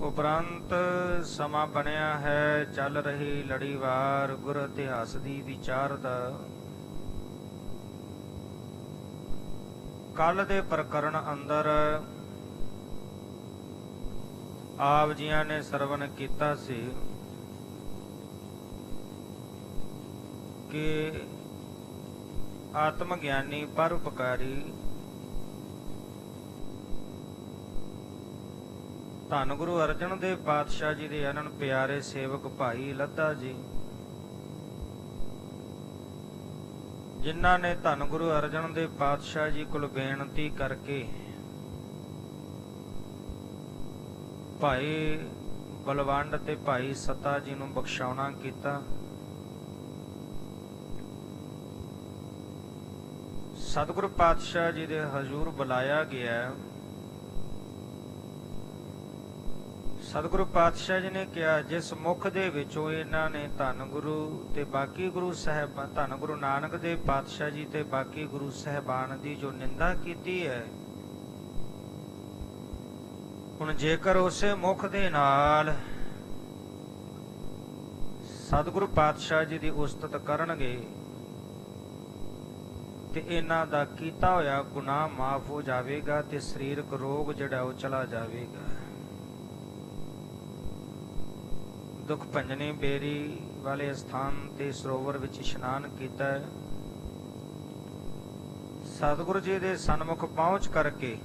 ਉਪਰੰਤ ਸਮਾਂ ਬਣਿਆ ਹੈ, ਚੱਲ ਰਹੀ ਲੜੀਵਾਰ ਗੁਰ ਇਤਿਹਾਸ ਦੀ ਵਿਚਾਰਦਾ। ਕੱਲ ਦੇ ਪ੍ਰਕਰਣ ਅੰਦਰ ਆਪ ਜੀਆਂ ਨੇ ਸਰਵਣ ਕੀਤਾ ਸੀ ਕਿ ਆਤਮ ਗਿਆਨੀ ਪਰਉਪਕਾਰੀ ਧੰਨ ਗੁਰੂ ਅਰਜਨ ਦੇਵ ਪਾਤਸ਼ਾਹ ਜੀ ਦੇ ਅਨੰਨ ਪਿਆਰੇ ਸੇਵਕ ਭਾਈ ਲੱਧਾ ਜੀ, ਜਿਨ੍ਹਾਂ ਨੇ ਧੰਨ ਗੁਰੂ ਅਰਜਨ ਦੇਵ ਪਾਤਸ਼ਾਹ ਜੀ ਕੋਲ ਬੇਨਤੀ ਕਰਕੇ ਭਾਈ ਬਲਵੰਡ ਤੇ ਭਾਈ ਸਤਾ ਜੀ ਨੂੰ ਬਖਸ਼ਾਉਣਾ ਕੀਤਾ। ਸਤਿਗੁਰੂ ਪਾਤਸ਼ਾਹ ਜੀ ਦੇ ਹਜ਼ੂਰ ਬੁਲਾਇਆ ਗਿਆ। ਸਤਿਗੁਰੂ ਪਾਤਸ਼ਾਹ ਜੀ ਨੇ ਕਿਹਾ, ਜਿਸ ਮੁਖ ਦੇ ਵਿੱਚੋਂ ਇਹਨਾਂ ਨੇ ਧੰਨ ਗੁਰੂ ਤੇ ਬਾਕੀ ਗੁਰੂ ਸਾਹਿਬ, ਧੰਨ ਗੁਰੂ ਨਾਨਕ ਦੇਵ ਪਾਤਸ਼ਾਹ ਜੀ ਤੇ ਬਾਕੀ ਗੁਰੂ ਸਾਹਿਬਾਨ ਦੀ ਜੋ ਨਿੰਦਾ ਕੀਤੀ ਹੈ, ਹੁਣ ਜੇਕਰ ਉਸੇ ਮੁਖ ਦੇ ਨਾਲ ਸਤਿਗੁਰੂ ਪਾਤਸ਼ਾਹ ਜੀ ਦੀ ਉਸਤਤ ਕਰਨਗੇ ਤੇ ਇਹਨਾਂ ਦਾ ਕੀਤਾ ਹੋਇਆ ਗੁਨਾਹ ਮਾਫ ਹੋ ਜਾਵੇਗਾ ਤੇ ਸਰੀਰਕ ਰੋਗ ਜਿਹੜਾ ਉਹ ਚਲਾ ਜਾਵੇਗਾ। ਦੁੱਖ ਭੰਜਨੀ ਬੇਰੀ ਵਾਲੇ ਸਥਾਨ ਤੇ ਸਰੋਵਰ ਵਿੱਚ ਇਸ਼ਨਾਨ ਕੀਤਾ। ਸਤਿਗੁਰੂ ਜੀ ਦੇ ਸਨਮੁਖ ਪਹੁੰਚ ਕਰਕੇ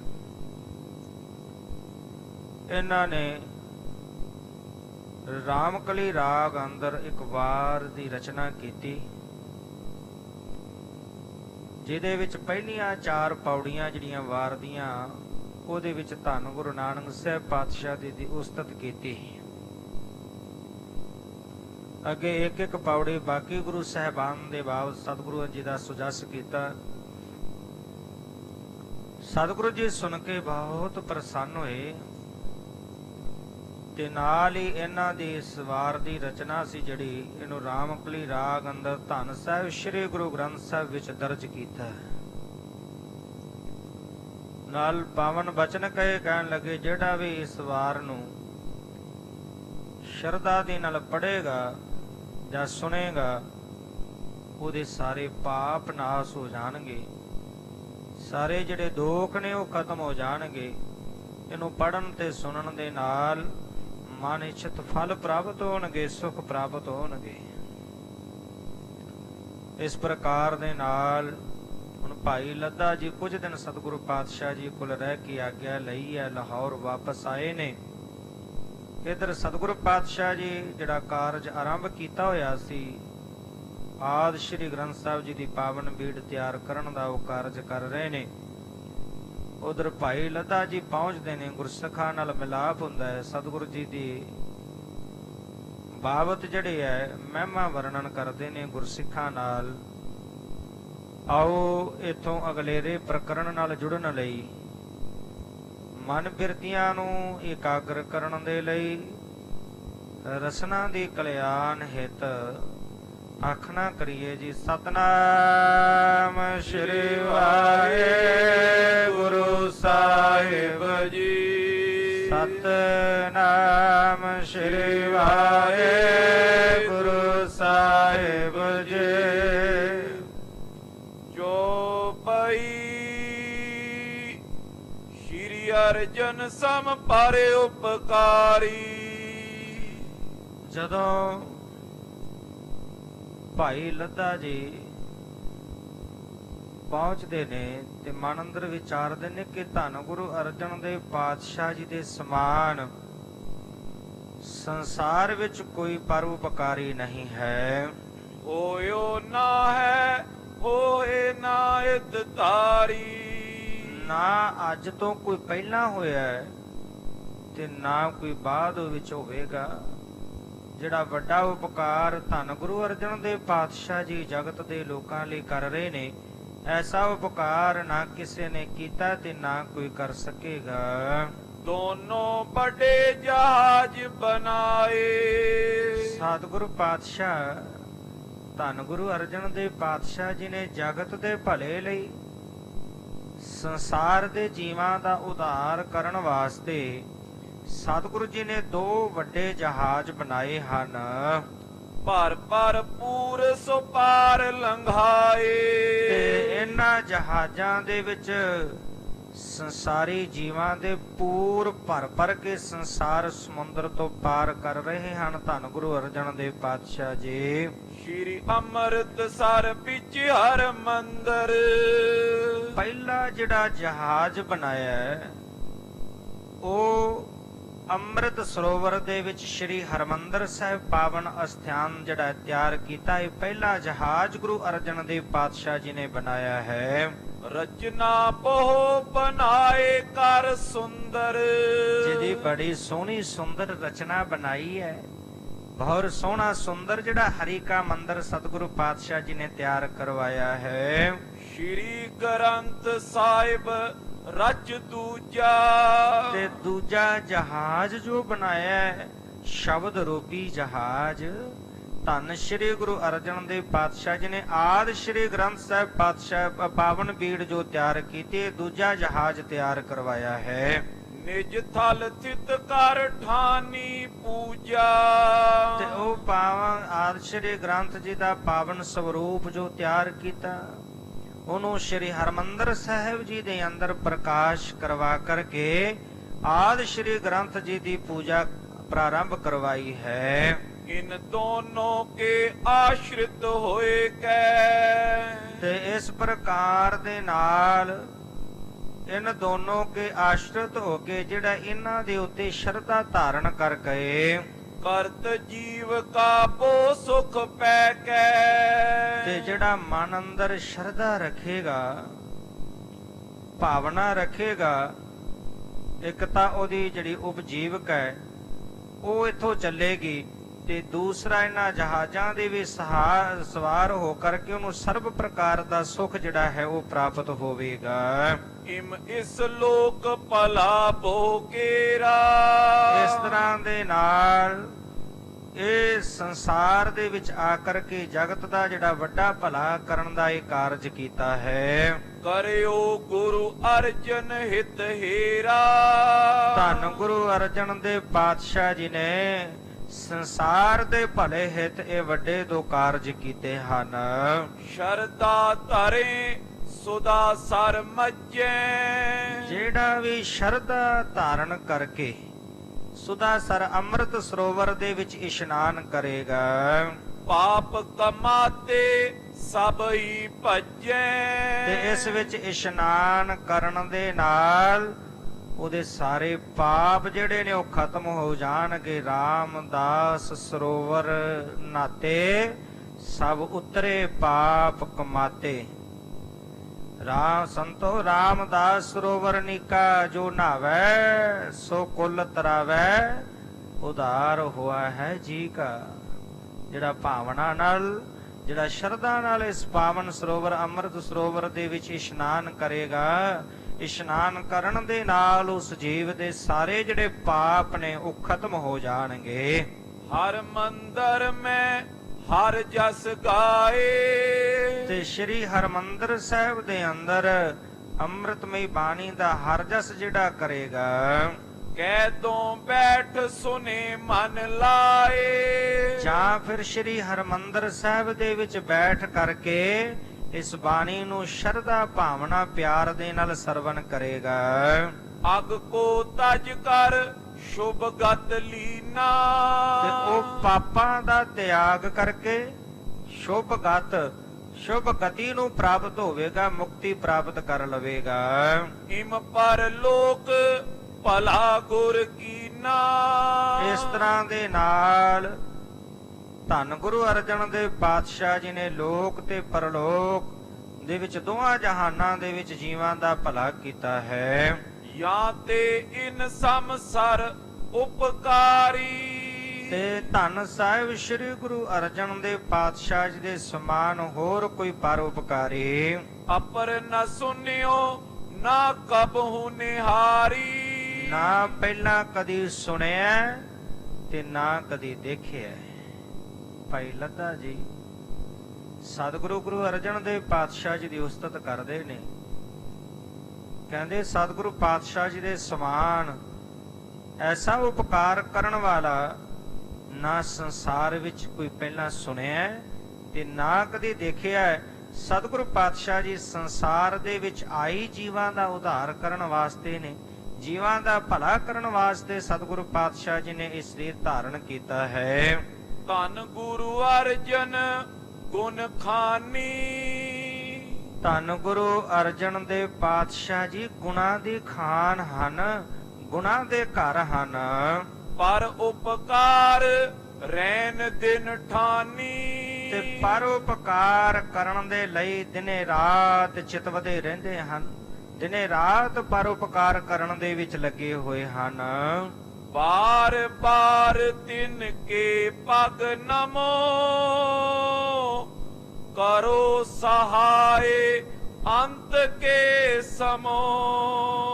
ਇਹਨਾਂ ਨੇ ਰਾਮਕਲੀ ਰਾਗ ਅੰਦਰ ਇੱਕ ਵਾਰ ਦੀ ਰਚਨਾ ਕੀਤੀ, ਜਿਹਦੇ ਵਿੱਚ ਪਹਿਲੀਆਂ 4 ਪੌੜੀਆਂ ਜਿਹੜੀਆਂ ਵਾਰ ਦੀਆਂ, ਉਹਦੇ ਵਿੱਚ ਧੰਨ ਗੁਰੂ ਨਾਨਕ ਸਾਹਿਬ ਪਾਤਸ਼ਾਹ ਦੀ ਉਸਤਤ ਕੀਤੀ। ਅੱਗੇ ਇੱਕ ਇੱਕ ਪੌੜੀ ਬਾਕੀ ਗੁਰੂ ਸਾਹਿਬਾਨ ਦੇ ਬਾਬਤ ਸਤਿਗੁਰੂ ਜੀ ਦਾ ਸੁਜਸ ਕੀਤਾ। ਸਤਿਗੁਰੂ ਜੀ ਸੁਣ ਕੇ ਬਹੁਤ ਪ੍ਰਸੰਨ ਹੋਏ ਤੇ ਨਾਲ ਹੀ ਇਹਨਾਂ ਦੀ ਇਸ ਵਾਰ ਦੀ ਰਚਨਾ ਸੀ ਜਿਹੜੀ, ਇਹਨੂੰ ਰਾਮਕਲੀ ਰਾਗ ਅੰਦਰ ਧੰਨ ਸਾਹਿਬ ਸ੍ਰੀ ਗੁਰੂ ਗ੍ਰੰਥ ਸਾਹਿਬ ਵਿੱਚ ਦਰਜ ਕੀਤਾ। ਨਾਲ ਪਾਵਨ ਬਚਨ ਕਹੇ, ਕਹਿਣ ਲੱਗੇ, ਜਿਹੜਾ ਵੀ ਇਸ ਵਾਰ ਨੂੰ ਸ਼ਰਧਾ ਦੇ ਨਾਲ ਪੜ੍ਹੇਗਾ ਜਾਂ ਸੁਣੇਗਾ, ਉਹਦੇ ਸਾਰੇ ਪਾਪ ਨਾਸ ਹੋ ਜਾਣਗੇ, ਸਾਰੇ ਜਿਹੜੇ ਦੋਖ ਨੇ ਉਹ ਖਤਮ ਹੋ ਜਾਣਗੇ। ਇਹਨੂੰ ਪੜ੍ਹਨ ਤੇ ਸੁਣਨ ਦੇ ਨਾਲ ਮਨ ਇੱਛਤ ਫਲ ਪ੍ਰਾਪਤ ਹੋਣਗੇ, ਸੁਖ ਪ੍ਰਾਪਤ ਹੋਣਗੇ। ਇਸ ਪ੍ਰਕਾਰ ਦੇ ਨਾਲ ਹੁਣ ਭਾਈ ਲੱਧਾ ਜੀ ਕੁਝ ਦਿਨ ਸਤਿਗੁਰੂ ਪਾਤਸ਼ਾਹ ਜੀ ਕੋਲ ਰਹਿ ਕੇ ਆਗਿਆ ਲਈ ਹੈ, ਲਾਹੌਰ ਵਾਪਸ ਆਏ ਨੇ। ਇਧਰ ਸਤਿਗੁਰੂ ਪਾਤਸ਼ਾਹ ਜੀ ਜਿਹੜਾ ਕਾਰਜ ਆਰੰਭ ਕੀਤਾ ਹੋਇਆ ਸੀ, ਆਦਿ ਸ੍ਰੀ ਗ੍ਰੰਥ ਸਾਹਿਬ ਜੀ ਦੀ ਪਾਵਨ ਬੀੜ ਤਿਆਰ ਕਰਨ ਦਾ ਉਹ ਕਾਰਜ ਕਰ ਰਹੇ ਨੇ। ਉਧਰ ਭਾਈ ਲੱਧਾ ਜੀ ਪਹੁੰਚਦੇ ਨੇ, ਗੁਰਸਿੱਖਾਂ ਨਾਲ ਮਿਲਾਪ ਹੁੰਦਾ ਹੈ, ਸਤਿਗੁਰੂ ਜੀ ਦੀ ਬਾਬਤ ਜਿਹੜੇ ਹੈ ਮਹਿਮਾ ਵਰਣਨ ਕਰਦੇ ਨੇ ਗੁਰਸਿੱਖਾਂ ਨਾਲ। ਆਓ ਇਥੋਂ ਅਗਲੇਰੇ ਪ੍ਰਕਰਣ ਨਾਲ ਜੁੜਨ ਲਈ, ਮਨ ਬਿਰਤੀਆਂ ਨੂੰ ਇਕਾਗਰ ਕਰਨ ਦੇ ਲਈ, ਰਸਨਾ ਦੀ ਕਲਿਆਣ ਹਿਤ ਆਖਣਾ ਕਰੀਏ ਜੀ। ਸਤਨਾਮ ਸ੍ਰੀ ਵਾਹਿਗੁਰੂ ਸਾਹਿਬ ਜੀ, ਸਤਨਾਮ ਸ੍ਰੀ ਵਾਹਿਗੁਰੂ ਸਾਹਿਬ ਜੀ। ਜੋ ਪਈ ਸ਼੍ਰੀ ਅਰਜਨ ਸਮ ਪਰ ਉਪਕਾਰੀ। ਜਦੋਂ ਭਾਈ ਲੱਧਾ ਜੀ ਪਹੁੰਚਦੇ ਨੇ ਤੇ ਮਨ ਅੰਦਰ ਵਿਚਾਰਦੇ ਨੇ ਕਿ ਧੰਨ ਗੁਰੂ ਅਰਜਨ ਦੇਵ ਪਾਤਸ਼ਾਹ ਜੀ ਦੇ ਸਮਾਨ ਸੰਸਾਰ ਵਿੱਚ ਕੋਈ ਪਰਉਪਕਾਰੀ ਨਹੀਂ ਹੈ। ਹੋਇਓ ਨਾ ਹੈ ਹੋਏ ਨਾ ਇਤ ਤਾਰੀ। ਨਾ ਅੱਜ ਤੋਂ ਕੋਈ ਪਹਿਲਾਂ ਹੋਇਆ ਤੇ ਨਾ ਕੋਈ ਬਾਅਦ ਵਿੱਚ ਹੋਵੇਗਾ। ਜਿਹੜਾ ਵੱਡਾ ਉਪਕਾਰ ਧੰਨ ਗੁਰੂ ਅਰਜਨ ਦੇਵ ਪਾਤਸ਼ਾਹ ਜੀ ਜਗਤ ਦੇ ਲੋਕਾਂ ਲਈ ਕਰ ਰਹੇ ਨੇ, ਐਸਾ ਉਪਕਾਰ ਨਾ ਕਿਸੇ ਨੇ ਕੀਤਾ ਤੇ ਨਾ ਕੋਈ ਕਰ ਸਕੇਗਾ। ਦੋਨੋਂ ਬੜੇ ਜਹਾਜ਼ ਬਣਾਏ। ਸਤਿਗੁਰੂ ਪਾਤਸ਼ਾਹ ਧੰਨ ਗੁਰੂ ਅਰਜਨ ਦੇਵ ਪਾਤਸ਼ਾਹ ਜੀ ਨੇ ਜਗਤ ਦੇ ਭਲੇ ਲਈ, ਸੰਸਾਰ ਦੇ ਜੀਵਾਂ ਦਾ ਉਧਾਰ ਕਰਨ ਵਾਸਤੇ ਸਤਿਗੁਰੂ ਜੀ ਨੇ ਦੋ ਵੱਡੇ ਜਹਾਜ਼ ਬਣਾਏ ਹਨ। ਭਰ ਭਰ ਪੂਰ ਸੋ ਪਾਰ ਤੇ ਲੰਘਾਏ। ਇਹਨਾਂ ਜਹਾਜ਼ਾਂ ਦੇ ਵਿੱਚ ਸੰਸਾਰੀ ਜੀਵਾਂ ਦੇ ਪੂਰ ਭਰ ਭਰ ਕੇ ਸੰਸਾਰ ਸਮੁੰਦਰ ਤੋਂ ਪਾਰ ਕਰ ਰਹੇ ਹਨ। ਧੰਨ ਗੁਰੂ ਅਰਜਨ ਦੇਵ ਪਾਤਸ਼ਾਹ ਜੀ। ਸ਼੍ਰੀ ਅੰਮ੍ਰਿਤਸਰ ਵਿੱਚ ਹਰ ਮੰਦਰ। ਪਹਿਲਾ ਜਿਹੜਾ ਜਹਾਜ਼ ਬਣਾਇਆ ਹੈ, ਉਹ ਅੰਮ੍ਰਿਤ ਸਰੋਵਰ ਦੇ ਵਿੱਚ ਸ਼੍ਰੀ ਹਰਮੰਦਰ ਸਾਹਿਬ ਪਾਵਨ ਅਸਥਾਨ ਜਿਹੜਾ ਤਿਆਰ ਕੀਤਾ, ਇਹ ਪਹਿਲਾ ਜਹਾਜ਼ ਗੁਰੂ ਅਰਜਨ ਦੇਵ ਪਾਤਸ਼ਾਹ ਜੀ ਨੇ ਬਣਾਇਆ ਹੈ। ਰਚਨਾ ਬਹੁ ਬਣਾਏ ਕਰ ਸੁੰਦਰ। ਜਿਹਦੀ ਬੜੀ ਸੋਹਣੀ ਸੁੰਦਰ ਰਚਨਾ ਬਣਾਈ ਹੈ। ਬਹੁਤ ਸੋਹਣਾ ਸੁੰਦਰ ਜਿਹੜਾ ਹਰੀ ਕਾ ਮੰਦਰ ਸਤਿਗੁਰੂ ਪਾਤਸ਼ਾਹ ਜੀ ਨੇ ਤਿਆਰ ਕਰਵਾਇਆ ਹੈ। ਸ਼੍ਰੀ ਗ੍ਰੰਥ ਸਾਹਿਬ ਰਚ ਦੂਜਾ। ਤੇ ਦੂਜਾ ਜਹਾਜ਼ ਜੋ ਬਣਾਇਆ ਹੈ, ਸ਼ਬਦ ਰੂਪੀ ਜਹਾਜ਼, ਧੰਨ ਸ਼੍ਰੀ ਗੁਰੂ ਅਰਜਨ ਦੇਵ ਪਾਤਸ਼ਾਹ ਜੀ ਨੇ ਆਦ ਸ਼੍ਰੀ ਗ੍ਰੰਥ ਸਾਹਿਬ ਪਾਤਸ਼ਾਹ ਪਾਵਨ ਬੀੜ ਜੋ ਤਿਆਰ ਕੀਤੀ, ਦੂਜਾ ਜਹਾਜ਼ ਤਿਆਰ ਕਰਵਾਇਆ ਹੈ। ਨਿਜ ਥਲ ਥਿਤ ਕਰ ਠਾਨੀ ਪੂਜਾ। ਤੇ ਉਹ ਪਾਵਨ ਆਦ ਸ਼੍ਰੀ ਗ੍ਰੰਥ ਜੀ ਦਾ ਪਾਵਨ ਸਰੂਪ ਜੋ ਤਿਆਰ ਕੀਤਾ, ਉਹਨੂੰ ਸ਼੍ਰੀ ਹਰਮੰਦਰ ਸਾਹਿਬ ਜੀ ਦੇ ਅੰਦਰ ਪ੍ਰਕਾਸ਼ ਕਰਵਾ ਕਰਕੇ ਆਦ ਸ਼੍ਰੀ ਗ੍ਰੰਥ ਜੀ ਦੀ ਪੂਜਾ ਪ੍ਰਾਰੰਭ ਕਰਵਾਈ ਹੈ। ਇਨ ਦੋਨੋਂ ਕੇ ਆਸ਼ਰਿਤ ਹੋਏ ਕੈ। ਤੇ ਇਸ ਪ੍ਰਕਾਰ ਦੇ ਨਾਲ ਇਨ ਦੋਨੋਂ ਕੇ ਆਸ਼ਰਿਤ ਹੋ ਕੇ ਜਿਹੜਾ ਇਹਨਾਂ ਦੇ ਉੱਤੇ ਸ਼ਰਧਾ ਧਾਰਨ ਕਰ ਗਏ, ਕਰਤ ਜੀਵ ਕਾ ਬੋ ਸੁਖ ਪੈ ਕੈ। ਤੇ ਜਿਹੜਾ ਮਨ ਅੰਦਰ ਸ਼ਰਧਾ ਰੱਖੇਗਾ, ਭਾਵਨਾ ਰੱਖੇਗਾ, ਇੱਕ ਤਾਂ ਉਹਦੀ ਜਿਹੜੀ ਉਪਜੀਵਕ ਹੈ ਉਹ ਇੱਥੋਂ ਚੱਲੇਗੀ, ਤੇ ਦੂਸਰਾ ਇਹਨਾਂ ਜਹਾਜ਼ਾਂ ਦੇ ਵੀ ਸਵਾਰ ਹੋ ਕਰਕੇ ਉਹਨੂੰ ਸਰਬ ਪ੍ਰਕਾਰ ਦਾ ਸੁਖ ਜਿਹੜਾ ਹੈ ਉਹ ਪ੍ਰਾਪਤ ਹੋਵੇਗਾ। ਇਮ ਇਸ ਲੋਕ ਭਲਾ ਬੋ ਕੇਰਾ। ਇਸ ਤਰ੍ਹਾਂ ਦੇ ਨਾਲ ਇਹ ਸੰਸਾਰ ਦੇ ਵਿੱਚ ਆ ਕਰਕੇ ਜਗਤ ਦਾ ਜਿਹੜਾ ਵੱਡਾ ਭਲਾ ਕਰਨ ਦਾ ਇਹ ਕਾਰਜ ਕੀਤਾ ਹੈ। ਕਰਿਓ ਗੁਰੂ ਅਰਜਨ ਹਿਤ ਹੀਰਾ। ਧੰਨ ਗੁਰੂ ਅਰਜਨ ਦੇਵ ਪਾਤਸ਼ਾਹ ਜੀ ਨੇ ਸੰਸਾਰ ਦੇ ਭਲੇ ਹਿੱਤ ਇਹ ਵੱਡੇ ਦੋ ਕਾਰਜ ਕੀਤੇ ਹਨ। ਸ਼ਰਧਾ ਧਰੇ ਸੁਦਾ ਸਰ ਮੱਜੇ। ਜਿਹੜਾ ਵੀ ਸ਼ਰਧਾ ਧਾਰਨ ਕਰਕੇ ਸੁਦਾ ਸਰ ਅੰਮ੍ਰਿਤ ਸਰੋਵਰ ਦੇ ਵਿੱਚ ਇਸ਼ਨਾਨ ਕਰੇਗਾ, ਪਾਪ ਕਮਾਤੇ ਸਭ ਹੀ ਭਜੇ। ਤੇ ਇਸ ਵਿੱਚ ਇਸ਼ਨਾਨ ਕਰਨ ਦੇ ਨਾਲ ਉਹਦੇ ਸਾਰੇ ਪਾਪ ਜਿਹੜੇ ਨੇ ਉਹ ਖਤਮ ਹੋ ਜਾਣਗੇ। ਰਾਮਦਾਸ ਸਰੋਵਰ ਨਾਤੇ ਸਭ ਉਤਰੇ ਪਾਪ ਕਮਾਤੇ। ਰਾਮ ਸੰਤੋ ਰਾਮਦਾਸ ਸਰੋਵਰ ਨੀਕਾ ਜੋ ਨਾਵੈ ਸੋ ਕੁਲ ਤਰਾਵੈ ਉਧਾਰ ਹੋਆ ਹੈ ਜੀ ਕਾ। ਜਿਹੜਾ ਭਾਵਨਾ ਨਾਲ, ਜਿਹੜਾ ਸ਼ਰਧਾ ਨਾਲ ਇਸ ਪਾਵਨ ਸਰੋਵਰ ਅੰਮ੍ਰਿਤ ਸਰੋਵਰ ਦੇ ਵਿੱਚ ਇਸ਼ਨਾਨ ਕਰੇਗਾ, ਇਸ਼ਨਾਨ ਕਰਨ ਦੇ ਨਾਲ ਉਸ ਜੀਵ ਦੇ ਸਾਰੇ ਜਿਹੜੇ ਪਾਪ ਨੇ ਉਹ ਖਤਮ ਹੋ ਜਾਣਗੇ। ਹਰ ਮੰਦਰ ਮੈਂ ਹਰ ਜਸ ਗਾਏ। ਤੇ ਸ਼੍ਰੀ ਹਰਮੰਦਰ ਸਾਹਿਬ ਦੇ ਅੰਦਰ ਅੰਮ੍ਰਿਤਮਈ ਬਾਣੀ ਦਾ ਹਰ ਜਸ ਜਿਹੜਾ ਕਰੇਗਾ, ਕਹਿ ਤੋਂ ਬੈਠ ਸੁਨੇ ਮਨ ਲਾਏ। ਜਾਂ ਫਿਰ ਸ਼੍ਰੀ ਹਰਮੰਦਰ ਸਾਹਿਬ ਦੇ ਵਿੱਚ ਬੈਠ ਕਰਕੇ ਇਸ ਬਾਣੀ ਨੂੰ ਸ਼ਰਧਾ ਭਾਵਨਾ ਪਿਆਰ ਦੇ ਨਾਲ ਸਰਵਣ ਕਰੇਗਾ। ਅਗ ਕੋ ਤਜ ਕਰ ਸ਼ੁਭ ਗਤ ਲੀਨਾ। ਤੇ ਉਹ ਪਾਪਾਂ ਦਾ ਤਿਆਗ ਕਰਕੇ ਸ਼ੁਭ ਗਤ, ਸ਼ੁਭ ਗਤੀ ਨੂੰ ਪ੍ਰਾਪਤ ਹੋਵੇਗਾ, ਮੁਕਤੀ ਪ੍ਰਾਪਤ ਕਰ ਲਵੇਗਾ। ਇਮ ਪਰ ਲੋਕ ਭਲਾ ਗੁਰ ਕੀਨਾ। ਇਸ ਤਰ੍ਹਾਂ ਦੇ ਨਾਲ ਧੰਨ ਗੁਰੂ ਅਰਜਨ ਦੇਵ ਪਾਤਸ਼ਾਹ ਜੀ ਨੇ ਲੋਕ ਤੇ ਪਰਲੋਕ ਦੇ ਵਿੱਚ ਦੋਹਾਂ ਜਹਾਨਾਂ ਦੇ ਵਿੱਚ ਜੀਵਾਂ ਦਾ ਭਲਾ ਕੀਤਾ ਹੈ। ਜਾਂ ਤੇ ਇਨ ਸੰਸਾਰ ਉਪਕਾਰੀ। ਤੇ ਧੰਨ ਸਾਹਿਬ ਸ੍ਰੀ ਗੁਰੂ ਅਰਜਨ ਦੇਵ ਪਾਤਸ਼ਾਹ ਜੀ ਦੇ ਸਮਾਨ ਹੋਰ ਕੋਈ ਪਰਉਪਕਾਰੀ ਅਪਰ ਨ ਸੁਨਿਓ ਨਾ ਕਬਹੁ ਨਿਹਾਰੀ। ਨਾ ਪਹਿਲਾਂ ਕਦੀ ਸੁਣਿਆ ਤੇ ਨਾ ਕਦੀ ਦੇਖਿਆ। ਭਾਈ ਲੱਦਾ ਜੀ ਸਤਿਗੁਰੂ ਗੁਰੂ ਅਰਜਨ ਦੇਵ ਪਾਤਸ਼ਾਹ ਜੀ ਦੀ ਉਸਤਤ ਕਰਦੇ ਨੇ। ਕਹਿੰਦੇ ਸਤਿਗੁਰੂ ਪਾਤਸ਼ਾਹ ਜੀ ਦੇ ਸਮਾਨ ਐਸਾ ਉਪਕਾਰ ਕਰਨ ਵਾਲਾ ਨਾ ਸੰਸਾਰ ਵਿੱਚ ਕੋਈ ਪਹਿਲਾਂ ਸੁਣਿਆ ਹੈ ਤੇ ਨਾ ਕਦੇ ਦੇਖਿਆ ਹੈ। ਸਤਿਗੁਰੂ ਪਾਤਸ਼ਾਹ ਜੀ ਸੰਸਾਰ ਦੇ ਵਿੱਚ ਆਈ ਜੀਵਾਂ ਦਾ ਉਧਾਰ ਕਰਨ ਵਾਸਤੇ ਨੇ, ਜੀਵਾਂ ਦਾ ਭਲਾ ਕਰਨ ਵਾਸਤੇ ਸਤਿਗੁਰੂ ਪਾਤਸ਼ਾਹ ਜੀ ਨੇ ਇਹ ਸਰੀਰ ਧਾਰਨ ਕੀਤਾ ਹੈ। ਧੰਨ ਗੁਰੂ ਅਰਜਨ ਗੁਣ ਖਾਨੀ, ਧੰਨ ਗੁਰੂ ਅਰਜਨ ਦੇਵ ਪਾਤਸ਼ਾਹ ਜੀ ਗੁਣਾਂ ਦੀ ਖਾਨ ਹਨ, ਗੁਣਾਂ ਦੇ ਘਰ ਹਨ। ਪਰ ਉਪਕਾਰ ਰੈਨ ਦਿਨ ਠਾਨੀ, ਤੇ ਪਰਉਪਕਾਰ ਕਰਨ ਦੇ ਲਈ ਦਿਨੇ ਰਾਤ ਚਿਤਵਦੇ ਰਹਿੰਦੇ ਹਨ, ਦਿਨੇ ਰਾਤ ਪਰਉਪਕਾਰ ਕਰਨ ਦੇ ਵਿੱਚ ਲੱਗੇ ਹੋਏ ਹਨ। ਬਾਰ ਬਾਰ ਤਿਨ ਕੇ ਪਗ ਨਮੋ, ਕਰੋ ਸਹਾਏ ਅੰਤ ਕੇ ਸਮੋ।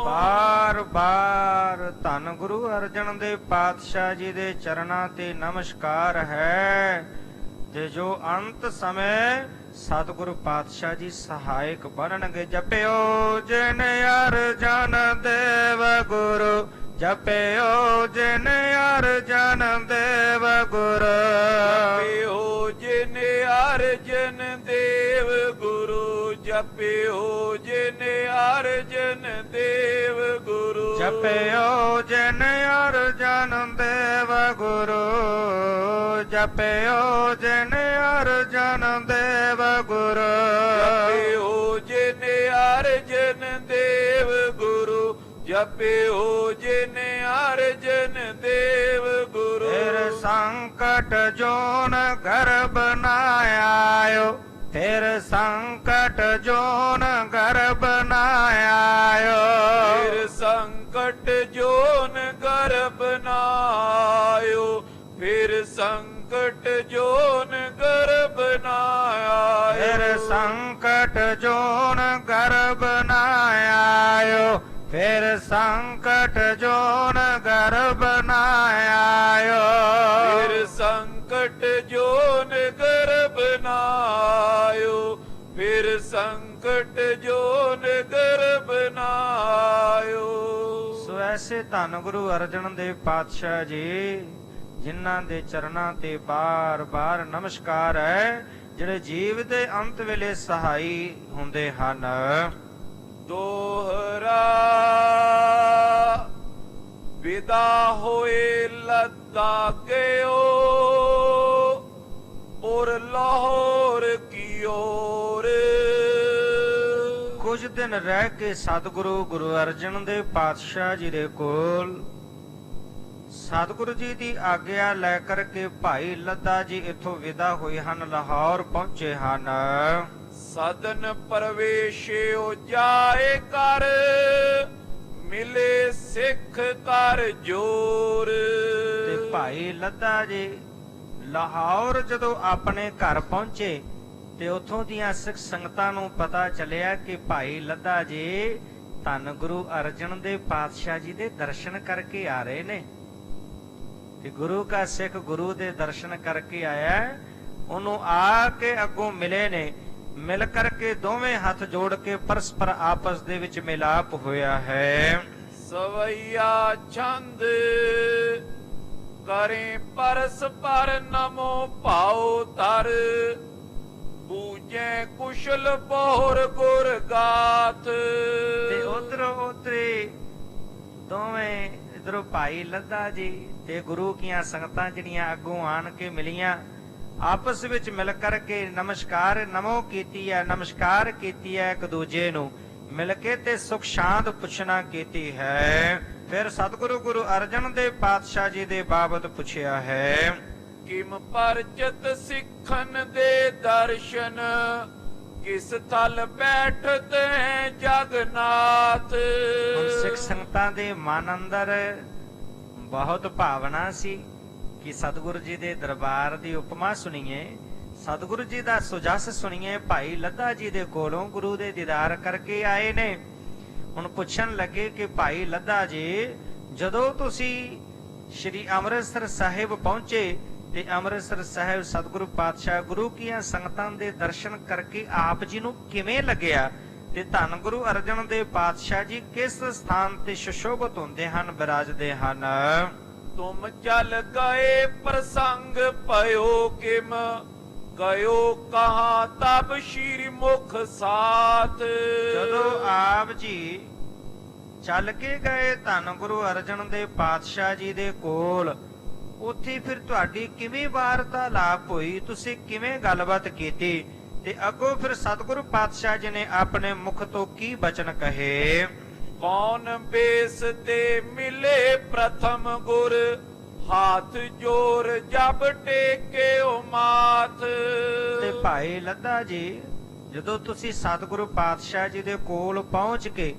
ਬਾਰ ਬਾਰ ਧੰਨ ਗੁਰੂ ਅਰਜਨ ਦੇਵ ਪਾਤਸ਼ਾਹ ਜੀ ਦੇ ਚਰਨਾਂ ਤੇ ਨਮਸਕਾਰ ਹੈ, ਤੇ ਜੋ ਅੰਤ ਸਮੇਂ ਸਤਿਗੁਰੂ ਪਾਤਸ਼ਾਹ ਜੀ ਸਹਾਇਕ ਬਣਨਗੇ। ਜਪਿਓ ਜਿਨ ਅਰਜਨ ਦੇਵ ਗੁਰੂ, ਜਪਿਓ ਜਿਨ ਅਰਜਨ ਦੇਵ ਗੁਰੂ, ਜਪਿਓ ਜਿਨ ਅਰਜਨ ਦੇਵ ਗੁਰੂ, ਜਪਿਓ ਜਿਨ ਅਰਜਨ ਦੇਵ ਗੁਰੂ, ਜਪਿਓ ਜਿਨ ਅਰਜਨ ਦੇਵ ਗੁਰੂ, ਜਪਿਓ ਜਿਨ ਅਰਜਨ ਦੇਵ ਗੁਰੂ, ਜਪਿਓ ਜਿਨ ਅਰਜਨ ਦੇਵ ਗੁਰੂ, ਜਪਿਓ ਜਿਨ ਅਰਜਨ ਦੇਵ ਗੁਰੂ। ਫਿਰ ਸੰਕਟ ਜੋਨ ਗਰਭ ਨਾ ਆਇਓ, ਫਿਰ ਸੰਕਟ ਜੋਨ ਗਰਭ ਨਾ ਆਇਓ, ਫਿਰ ਸੰਕਟ ਜੋਨ ਗਰਭ ਨਾ ਆਇਓ, ਫਿਰ ਸੰਕਟ ਜੋਨ ਗਰਭ ਨਾ ਆਇਓ, ਫਿਰ ਸੰਕਟ ਜੋਨ ਗਰਭ ਨਾ ਆਇਓ, ਫਿਰ ਸੰਕਟ ਜੋਨ ਗਰਭ ਨਾ ਆਇਓ, ਫਿਰ ਸੰਕਟ ਜੋਨ ਗਰਭ ਨਾ ਆਇਓ, ਫਿਰ ਸੰਕਟ ਜੋਨ ਗਰਭ ਨਾ ਆਇਓ। ਸੋ ਐਸੇ ਧੰਨ ਗੁਰੂ ਅਰਜਨ ਦੇਵ ਪਾਤਸ਼ਾਹ ਜੀ ਜਿਨ੍ਹਾਂ ਦੇ ਚਰਨਾਂ ਤੇ ਬਾਰ-ਬਾਰ ਨਮਸਕਾਰ ਹੈ, ਜਿਹੜੇ ਜੀਵ ਦੇ ਅੰਤ ਵੇਲੇ ਸਹਾਈ ਹੁੰਦੇ ਹਨ। ਦੋਹਰਾ ਵਿਦਾ ਹੋਏ ਲੱਦਾ ਗਿਓ, ਔਰ ਲਾਹੌਰ ਕੀ ਔਰ। ਕੁਝ ਦਿਨ ਰਹਿ ਕੇ ਸਤਿਗੁਰੂ ਗੁਰੂ ਅਰਜਨ ਦੇਵ ਪਾਤਸ਼ਾਹ ਜੀ ਦੇ ਕੋਲ ਸਤਿਗੁਰੂ ਜੀ ਦੀ ਆਗਿਆ ਲੈ ਕਰਕੇ ਭਾਈ ਲੱਦਾ ਜੀ ਇੱਥੋਂ ਵਿਦਾ ਹੋਏ ਹਨ, ਲਾਹੌਰ ਪਹੁੰਚੇ ਹਨ। ਸਦਨ ਪਰਵੇਸ਼ਿਓ ਜਾਏ ਕਰ, ਮਿਲੇ ਸਿੱਖ ਕਰ ਜੋਰ। ਤੇ ਭਾਈ ਲੱਦਾ ਜੀ ਲਾਹੌਰ ਜਦੋਂ ਆਪਣੇ ਘਰ ਪਹੁੰਚੇ ਤੇ ਉੱਥੋਂ ਦੀਆਂ ਸਿੱਖ ਸੰਗਤਾਂ ਨੂੰ ਪਤਾ ਚੱਲਿਆ ਕਿ ਭਾਈ ਲੱਦਾ ਜੀ ਧੰਨ ਗੁਰੂ ਅਰਜਨ ਦੇਵ ਪਾਤਸ਼ਾਹ ਜੀ ਦੇ ਦਰਸ਼ਨ ਕਰਕੇ ਆ ਰਹੇ ਨੇ। ਤੇ ਗੁਰੂ ਕਾ ਸਿੱਖ ਗੁਰੂ ਦੇ ਦਰਸ਼ਨ ਕਰਕੇ ਆਇਆ, ਉਹਨੂੰ ਆ ਕੇ ਅੱਗੋਂ ਮਿਲੇ ਨੇ। ਮਿਲ ਕਰਕੇ ਦੋਵੇਂ ਹੱਥ ਜੋੜ ਕੇ ਪਰਸਪਰ ਆਪਸ ਦੇ ਵਿੱਚ ਮਿਲਾਪ ਹੋਇਆ ਹੈ। ਸਵਈਆ ਛੰਦ ਕਰੇ ਪਰਸਪਰ ਨਮੋ ਭਾਉ ਤਰ, ਪੂਜੈ ਕੁਸ਼ਲ ਬੋਰ ਗੁਰ ਗਾਥ। ਤੇ ਉਧਰੇ ਦੋਵੇਂ ਇਧਰੋਂ ਭਾਈ ਲੱਦਾ ਜੀ ਤੇ ਗੁਰੂ ਕੀਆਂ ਸੰਗਤਾਂ ਜਿਹੜੀਆਂ ਅੱਗੋਂ ਆਣ ਕੇ ਮਿਲੀਆਂ, ਆਪਸ ਵਿੱਚ ਮਿਲ ਕਰਕੇ ਨਮਸਕਾਰ ਨਮੋ ਕੀਤੀ ਹੈ, ਨਮਸਕਾਰ ਕੀਤੀ ਹੈ ਇੱਕ ਦੂਜੇ ਨੂੰ ਮਿਲ ਕੇ ਤੇ ਸੁਖ ਸ਼ਾਂਤ ਪੁੱਛਣਾ ਕੀਤੀ ਹੈ। ਫਿਰ ਸਤਿਗੁਰੂ ਗੁਰੂ ਅਰਜਨ ਦੇਵ ਪਾਤਸ਼ਾਹ ਜੀ ਦੇ ਬਾਬਤ ਪੁੱਛਿਆ ਹੈ। ਕਿਮ ਪਰਚਤ ਸਿੱਖਨ ਦੇ ਦਰਸ਼ਨ, ਕਿਸ ਥਲ ਬੈਠਤ ਹੈ ਜਗਨਾਥ। ਹੁਣ ਸਿੱਖ ਸੰਗਤਾਂ ਦੇ ਮਨ ਅੰਦਰ ਬਹੁਤ ਭਾਵਨਾ ਸੀ ਕਿ ਸਤਿਗੁਰੂ ਜੀ ਦੇ ਦਰਬਾਰ ਦੀ ਉਪਮਾ ਸੁਣੀਏ, ਸਤਿਗੁਰੂ ਜੀ ਦਾ ਸੁਜਸ ਸੁਣੀਏ। ਭਾਈ ਲੱਦਾ ਜੀ ਦੇ ਕੋਲੋਂ ਗੁਰੂ ਦੇ ਦੀਦਾਰ ਕਰਕੇ ਆਏ ਨੇ। ਹੁਣ ਪੁੱਛਣ ਲੱਗੇ ਕਿ ਭਾਈ ਲੱਦਾ ਜੀ, ਜਦੋਂ ਤੁਸੀਂ ਸ਼੍ਰੀ ਅੰਮ੍ਰਿਤਸਰ ਸਾਹਿਬ ਪਹੁੰਚੇ ਤੇ ਅੰਮ੍ਰਿਤਸਰ ਸਾਹਿਬ ਸਤਿਗੁਰੂ ਪਾਤਸ਼ਾਹ ਗੁਰੂ ਕੀਆਂ ਸੰਗਤਾਂ ਦੇ ਦਰਸ਼ਨ ਕਰਕੇ ਆਪ ਜੀ ਨੂੰ ਕਿਵੇਂ ਲੱਗਿਆ? ਤੇ ਧੰਨ ਗੁਰੂ ਅਰਜਨ ਦੇਵ ਪਾਤਸ਼ਾਹ ਜੀ ਕਿਸ ਸਥਾਨ ਤੇ ਸੁਸ਼ੋਭਿਤ ਹੁੰਦੇ ਹਨ, ਬਿਰਾਜਦੇ ਹਨ? ਤੁਮ ਚਲ ਗਏ ਪ੍ਰਸੰਗ ਪਇਓ ਕਿਮ, ਗਇਓ ਕਹਾਂ ਤਬ ਸ਼੍ਰੀ ਮੁਖ ਸਾਥ। ਜਦੋਂ ਆਪ ਜੀ ਚੱਲ ਕੇ ਗਏ ਧੰਨ ਗੁਰੂ ਅਰਜਨ ਦੇਵ ਪਾਤਸ਼ਾਹ ਜੀ ਦੇ ਕੋਲ, ਉੱਥੇ ਫਿਰ ਤੁਹਾਡੀ ਕਿਵੇਂ ਵਾਰਤਾਲਾਪ ਹੋਈ, ਤੁਸੀਂ ਕਿਵੇਂ ਗੱਲਬਾਤ ਕੀਤੀ, ਤੇ ਅੱਗੋਂ ਫਿਰ ਸਤਿਗੁਰੂ ਪਾਤਸ਼ਾਹ ਜੀ ਨੇ ਆਪਣੇ ਮੁਖ ਤੋਂ ਕੀ ਬਚਨ ਕਹੇ? ਕੌਣ ਬੇਸ ਤੇ ਮਿਲੇ ਪ੍ਰਥਮ ਗੁਰ, ਹਾਥ ਜੋਰ ਜਬ ਟੇਕਿਓ ਮਾਥ। ਤੇ ਭਾਈ ਲੱਦਾ ਜੀ, ਜਦੋਂ ਤੁਸੀਂ ਸਤਿਗੁਰੂ ਪਾਤਸ਼ਾਹ ਜੀ ਦੇ ਕੋਲ ਪਹੁੰਚ ਕੇ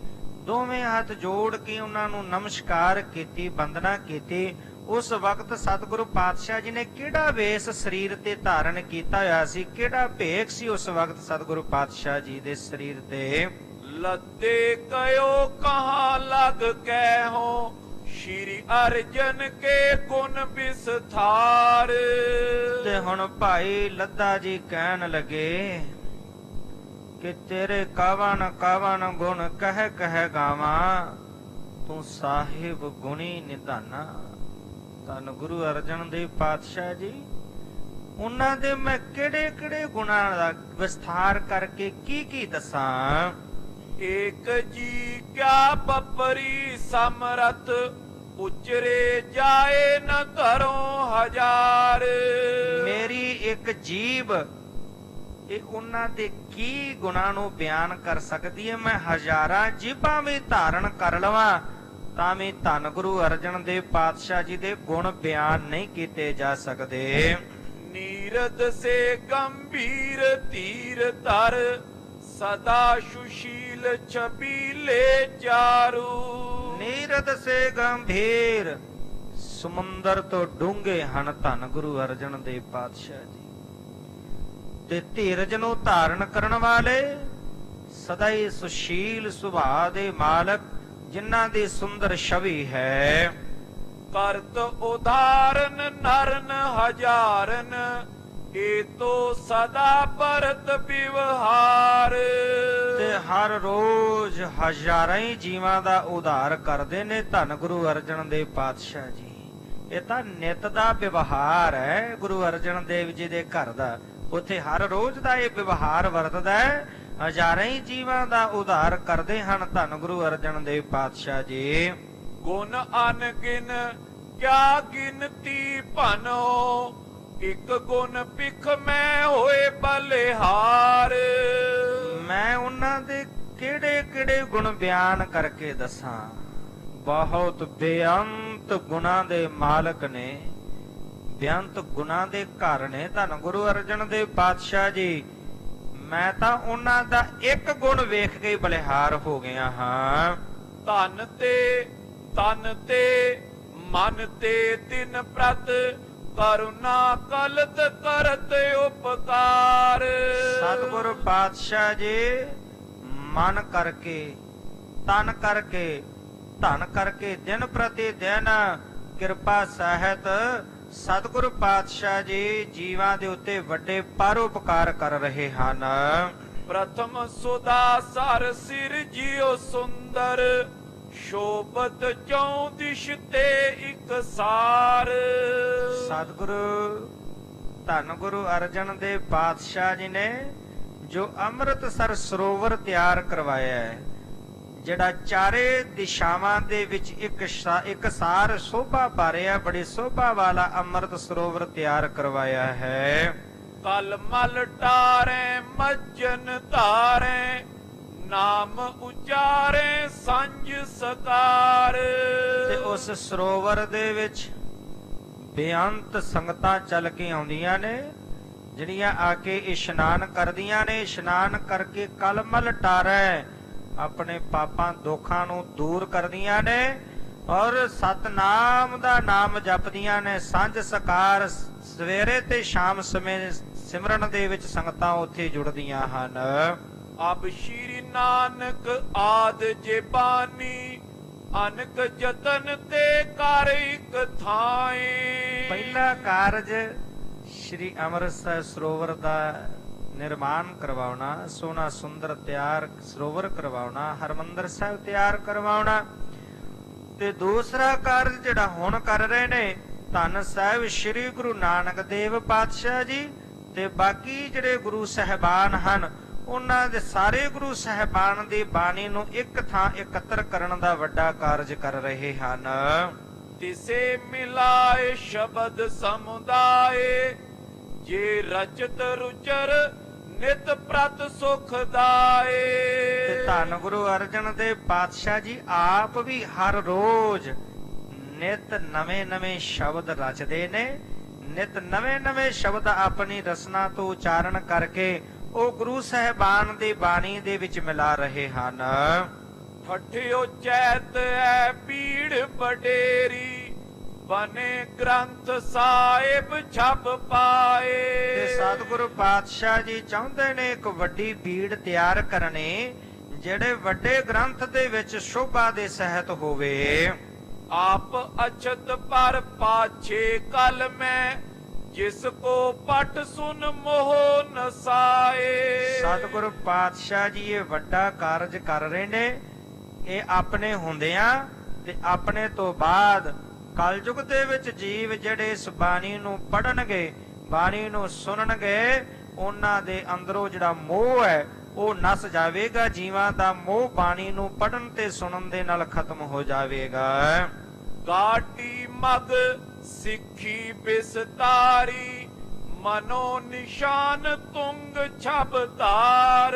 ਦੋਵੇਂ ਹੱਥ ਜੋੜ ਕੇ ਉਹਨਾਂ ਨੂੰ ਨਮਸਕਾਰ ਕੀਤੀ, ਬੰਦਨਾ ਕੀਤੀ, ਉਸ ਵਕਤ ਸਤਿਗੁਰੂ ਪਾਤਸ਼ਾਹ ਜੀ ਨੇ ਕਿਹੜਾ ਵੇਸ ਸਰੀਰ ਤੇ ਧਾਰਨ ਕੀਤਾ ਹੋਇਆ ਸੀ, ਕਿਹੜਾ ਭੇਖ ਸੀ ਉਸ ਵਕਤ ਸਤਿਗੁਰੂ ਪਾਤਸ਼ਾਹ ਜੀ ਦੇ ਸਰੀਰ ਤੇ? ਲੱਦੇ ਕਯੋ ਕਹਾਂ ਲਗ ਕੈ ਹੋ, ਸ਼੍ਰੀ ਅਰਜਨ ਕੇ ਗੁਣ ਵਿਸਥਾਰ। ਤੇ ਹੁਣ ਭਾਈ ਲੱਦਾ ਜੀ ਕਹਿਣ ਲੱਗੇ ਕਿ ਤੇਰੇ ਕਾਵਨ ਕਾਵਨ ਗੁਣ ਕਹਿ ਕਹਿ ਗਾਵਾਂ, ਤੂੰ ਸਾਹਿਬ ਗੁਣੀ ਨਿਧਾਨਾ। ਧੰਨ ਗੁਰੂ ਅਰਜਨ ਦੇਵ ਪਾਤਸ਼ਾਹ ਜੀ, ਉਹਨਾਂ ਦੇ ਮੈਂ ਕਿਹੜੇ ਕਿਹੜੇ ਗੁਣਾਂ ਦਾ ਵਿਸਥਾਰ ਕਰਕੇ ਕੀ ਕੀ ਦੱਸਾਂ? ਏਕ ਜੀ ਕਿਆ ਬਪਰੀ ਸਮਰਥ, ਉਚਰੇ ਜਾਏ ਨ ਧਰੋਂ ਹਜ਼ਾਰ। ਮੇਰੀ ਇੱਕ ਜੀਭ ਇਹ ਉਹਨਾਂ ਦੇ ਕੀ ਗੁਣਾਂ ਨੂੰ ਬਿਆਨ ਕਰ ਸਕਦੀ ਹੈ? ਮੈਂ ਹਜ਼ਾਰਾਂ ਜੀਭਾਂ ਵੀ ਧਾਰਨ ਕਰ ਲਵਾਂ ਤਾਂ ਵੀ ਧੰਨ ਗੁਰੂ ਅਰਜਨ ਦੇਵ ਪਾਤਸ਼ਾਹ ਜੀ ਦੇ ਗੁਣ ਬਿਆਨ ਨਹੀਂ ਕੀਤੇ ਜਾ ਸਕਦੇ। ਨੀਰਦ ਸੇ ਗੰਭੀਰ ਧੀਰ ਧਰ, ਸਦਾ ਸੁਸ਼ੀਲ ਛਬੀਲੇ ਚਾਰੂ। ਨੀਰਦ ਸੇ ਗੰਭੀਰ, ਸਮੁੰਦਰ ਤੋਂ ਡੂੰਘੇ ਹਨ ਧੰਨ ਗੁਰੂ ਅਰਜਨ ਦੇਵ ਪਾਤਸ਼ਾਹ ਜੀ। ਤੇ ਧੀਰਜ ਨੂੰ ਧਾਰਨ ਕਰਨ ਵਾਲੇ, ਸਦਾ ਹੀ ਸੁਸ਼ੀਲ ਸੁਭਾਅ ਦੇ ਮਾਲਕ, ਜਿਨ੍ਹਾਂ ਦੀ ਸੁੰਦਰ ਛਵੀ ਹੈ। ਕਰਤ ਉਦਾਰਨ ਨਰਨ ਹਜ਼ਾਰਨ, ਏ ਤੋ ਸਦਾ ਪਰਤ ਵਿਵਹਾਰ। ਤੇ ਹਰ ਰੋਜ਼ ਹਜ਼ਾਰਾਂ ਹੀ ਜੀਵਾਂ ਦਾ ਉਧਾਰ ਕਰਦੇ ਨੇ ਧੰਨ ਗੁਰੂ ਅਰਜਨ ਦੇਵ ਪਾਤਸ਼ਾਹ ਜੀ। ਇਹ ਤਾਂ ਨਿਤ ਦਾ ਵਿਵਹਾਰ ਹੈ ਗੁਰੂ ਅਰਜਨ ਦੇਵ ਜੀ ਦੇ ਘਰ ਦਾ। ਉੱਥੇ ਹਰ ਰੋਜ਼ ਦਾ ਇਹ ਵਿਵਹਾਰ ਵਰਤਦਾ ਹੈ, ਹਜ਼ਾਰਾਂ ਹੀ ਜੀਵਾਂ ਦਾ ਉਧਾਰ ਕਰਦੇ ਹਨ ਧੰਨ ਗੁਰੂ ਅਰਜਨ ਦੇਵ ਪਾਤਸ਼ਾਹ ਜੀ। ਗੁਣ ਅਨਗਿਨ ਕਿਆ ਗਿਣਤੀ ਭਨੋ, ਇੱਕ ਗੁਣ ਪਿਖ ਮੈਂ ਹੋਏ ਬਲਿਹਾਰ। ਮੈਂ ਉਹਨਾਂ ਦੇ ਕਿਹੜੇ ਕਿਹੜੇ ਗੁਣ ਬਿਆਨ ਕਰਕੇ ਦੱਸਾਂ? ਬਹੁਤ ਬੇਅੰਤ ਗੁਣਾਂ ਦੇ ਮਾਲਕ ਨੇ, ਬੇਅੰਤ ਗੁਣਾਂ ਦੇ ਘਰ ਨੇ ਧੰਨ ਗੁਰੂ ਅਰਜਨ ਦੇਵ ਪਾਤਸ਼ਾਹ ਜੀ। ਮੈਂ ਤਾਂ ਉਹਨਾਂ ਦਾ ਇੱਕ ਗੁਣ ਵੇਖ ਕੇ ਬਲਿਹਾਰ ਹੋ ਗਿਆ ਹਾਂ। ਧਨ ਤੇ ਤਨ ਤੇ ਮਨ ਤੇ ਤਿਨ ਪ੍ਰਤ, ਕਰੁਣਾ ਕਲਤ ਕਰਤ ਉਪਕਾਰ। ਸਤਿਗੁਰੂ ਪਾਤਸ਼ਾਹ ਜੀ ਮਨ ਕਰਕੇ, ਤਨ ਕਰਕੇ, ਧਨ ਕਰਕੇ ਦਿਨ ਪ੍ਰਤੀ ਦਿਨ ਕਿਰਪਾ ਸਹਿਤ ਸਤਿਗੁਰੂ ਪਾਤਸ਼ਾਹ ਜੀ ਜੀਵਾਂ ਦੇ ਉੱਤੇ ਵੱਡੇ ਪਰਉਪਕਾਰ ਕਰ ਰਹੇ ਹਨ। ਪ੍ਰਥਮ ਸੁਦਾ ਸਰ ਸਿਰ ਜਿਉ ਸੁੰਦਰ, ਸ਼ੋਭਤ ਚੌ ਦਿਸ਼ ਤੇ ਇੱਕ ਸਾਰ। ਸਤਿਗੁਰੂ ਧੰਨ ਗੁਰੂ ਅਰਜਨ ਦੇਵ ਪਾਤਸ਼ਾਹ ਜੀ ਨੇ ਜੋ ਅੰਮ੍ਰਿਤਸਰ ਸਰੋਵਰ ਤਿਆਰ ਕਰਵਾਇਆ ਹੈ, ਜਿਹੜਾ ਚਾਰੇ ਦਿਸ਼ਾਵਾਂ ਦੇ ਵਿੱਚ ਇੱਕ ਸਾਰ ਸ਼ੋਭਾ ਪਾ ਰਿਹਾ, ਬੜੀ ਸ਼ੋਭਾ ਵਾਲਾ ਅੰਮ੍ਰਿਤ ਸਰੋਵਰ ਤਿਆਰ ਕਰਵਾਇਆ ਹੈ। ਕਲ ਮਲ ਟਾਰੇ ਮੱਜਨ ਧਾਰੇ, ਨਾਮ ਉਚਾਰੇ ਸੰਜ ਸਕਾਰ। ਤੇ ਉਸ ਸਰੋਵਰ ਦੇ ਵਿੱਚ ਬੇਅੰਤ ਸੰਗਤਾਂ ਚੱਲ ਕੇ ਆਉਂਦੀਆਂ ਨੇ, ਜਿਹੜੀਆਂ ਆ ਕੇ ਇਸ਼ਨਾਨ ਕਰਦੀਆਂ ਨੇ। ਇਸ਼ਨਾਨ ਕਰਕੇ ਕਲਮਲ ਟਾਰੇ ਆਪਣੇ ਪਾਪਾਂ ਦੁੱਖਾਂ ਨੂੰ ਦੂਰ ਕਰਦੀਆਂ ਨੇ ਔਰ ਸਤਨਾਮ ਦਾ ਨਾਮ ਜਪਦੀਆਂ ਨੇ। ਸੰਜ ਸਕਾਰ ਸਵੇਰੇ ਤੇ ਸ਼ਾਮ ਸਮੇਂ ਸਿਮਰਨ ਦੇ ਵਿੱਚ ਸੰਗਤਾਂ ਉੱਥੇ ਜੁੜਦੀਆਂ ਹਨ। ਅਬ ਸ਼੍ਰੀ ਨਾਨਕ ਆਦ ਜੇ ਬਾਨੀ, ਅਨਕ ਜਤਨ ਤੇ ਕਰ ਇਕ ਥਾਏ। ਪਹਿਲਾ ਕਾਰਜ ਸ਼੍ਰੀ ਅੰਮ੍ਰਿਤਸਰ ਸਰੋਵਰ ਦਾ ਨਿਰਮਾਣ ਕਰਵਾਉਣਾ, ਸੋਹਣਾ ਸੁੰਦਰ ਤਿਆਰ ਸਰੋਵਰ ਕਰਵਾਉਣਾ, ਹਰਮੰਦਰ ਸਾਹਿਬ ਤਿਆਰ ਕਰਵਾਉਣਾ। ਤੇ ਦੂਸਰਾ ਕਾਰਜ ਜਿਹੜਾ ਹੁਣ ਕਰ ਰਹੇ ਨੇ ਧੰਨ ਸਾਹਿਬ ਸ੍ਰੀ ਗੁਰੂ ਨਾਨਕ ਦੇਵ ਪਾਤਸ਼ਾਹ ਜੀ ਤੇ ਬਾਕੀ ਜਿਹੜੇ ਗੁਰੂ ਸਾਹਿਬਾਨ ਹਨ, ਉਹਨਾਂ ਦੇ ਸਾਰੇ ਗੁਰੂ ਸਾਹਿਬਾਨ ਦੀ ਬਾਣੀ ਨੂੰ ਇੱਕ ਥਾਂ ਇਕੱਤਰ ਕਰਨ ਦਾ ਵੱਡਾ ਕਾਰਜ ਕਰ ਰਹੇ ਹਨ। ਤਿਸੇ ਮਿਲਾਏ ਸ਼ਬਦ ਸਮੁਦਾਏ, ਜੇ ਰਚਤ ਰੁਚਰ ਨਿਤ ਪ੍ਰਤ ਸੁਖ ਦਾਏ। ਤੇ ਧੰਨ ਗੁਰੂ ਅਰਜਨ ਦੇਵ ਪਾਤਸ਼ਾਹ ਜੀ ਆਪ ਵੀ ਹਰ ਰੋਜ਼ ਨਿਤ ਨਵੇਂ-ਨਵੇਂ ਸ਼ਬਦ ਰਚਦੇ ਨੇ, ਨਿਤ ਨਵੇਂ-ਨਵੇਂ ਸ਼ਬਦ ਆਪਣੀ ਰਸਨਾ ਤੋਂ ਉਚਾਰਨ ਕਰਕੇ ਉਹ ਗੁਰੂ ਸਾਹਿਬਾਨ ਦੀ ਬਾਣੀ ਦੇ ਵਿੱਚ ਮਿਲਾ ਰਹੇ ਹਨ। ਠਠਿਓ ਚੈਤ ਐ ਪੀੜ ਬਡੇਰੀ, ਬਨੇ ਗ੍ਰੰਥ ਸਾਹਿਬ ਛਪ ਪਾਏ। ਤੇ ਸਤਿਗੁਰੂ ਪਾਤਸ਼ਾਹ ਜੀ ਚਾਹੁੰਦੇ ਨੇ ਇੱਕ ਵੱਡੀ ਬੀੜ ਤਿਆਰ ਕਰਨੀ, ਜਿਹੜੇ ਵੱਡੇ ਗ੍ਰੰਥ ਦੇ ਵਿੱਚ ਸ਼ੋਭਾ ਦੇ ਸਹਿਤ ਹੋਵੇ। ਆਪ ਅਛਤ ਪਰ ਪਾਛੇ ਕਲ ਮੈਂ, ਜਿਸ ਕੋ ਪਟ ਸੁਨ ਮੋਹ ਨਸਾਏ। ਸਤਿਗੁਰੂ ਪਾਤਸ਼ਾਹ ਜੀ ਇਹ ਵੱਡਾ ਕਾਰਜ ਕਰ ਰਹੇ ਨੇ। ਇਹ ਆਪਣੇ ਹੁੰਦਿਆਂ ਤੇ ਆਪਣੇ ਤੋਂ ਬਾਅਦ ਕਲਯੁਗ ਦੇ ਵਿੱਚ ਜੀਵ ਜਿਹੜੇ ਇਸ ਬਾਣੀ ਨੂੰ ਪੜਨਗੇ, ਬਾਣੀ ਨੂੰ ਸੁਣਨਗੇ, ਉਹਨਾਂ ਦੇ ਅੰਦਰੋਂ ਜਿਹੜਾ ਮੋਹ ਹੈ ਉਹ ਨਸ ਜਾਵੇਗਾ। ਜੀਵਾਂ ਦਾ ਮੋਹ ਬਾਣੀ ਨੂੰ ਪੜਨ ਤੇ ਸੁਣਨ ਦੇ ਨਾਲ ਖਤਮ ਹੋ ਜਾਵੇਗਾ। ਕਾਟੀ ਮਗ ਸਿੱਖੀ ਬਿਸਤਾਰੀ, ਮਨੋ ਨਿਸ਼ਾਨ ਤੁੰਗ ਛਬ ਧਾਰ।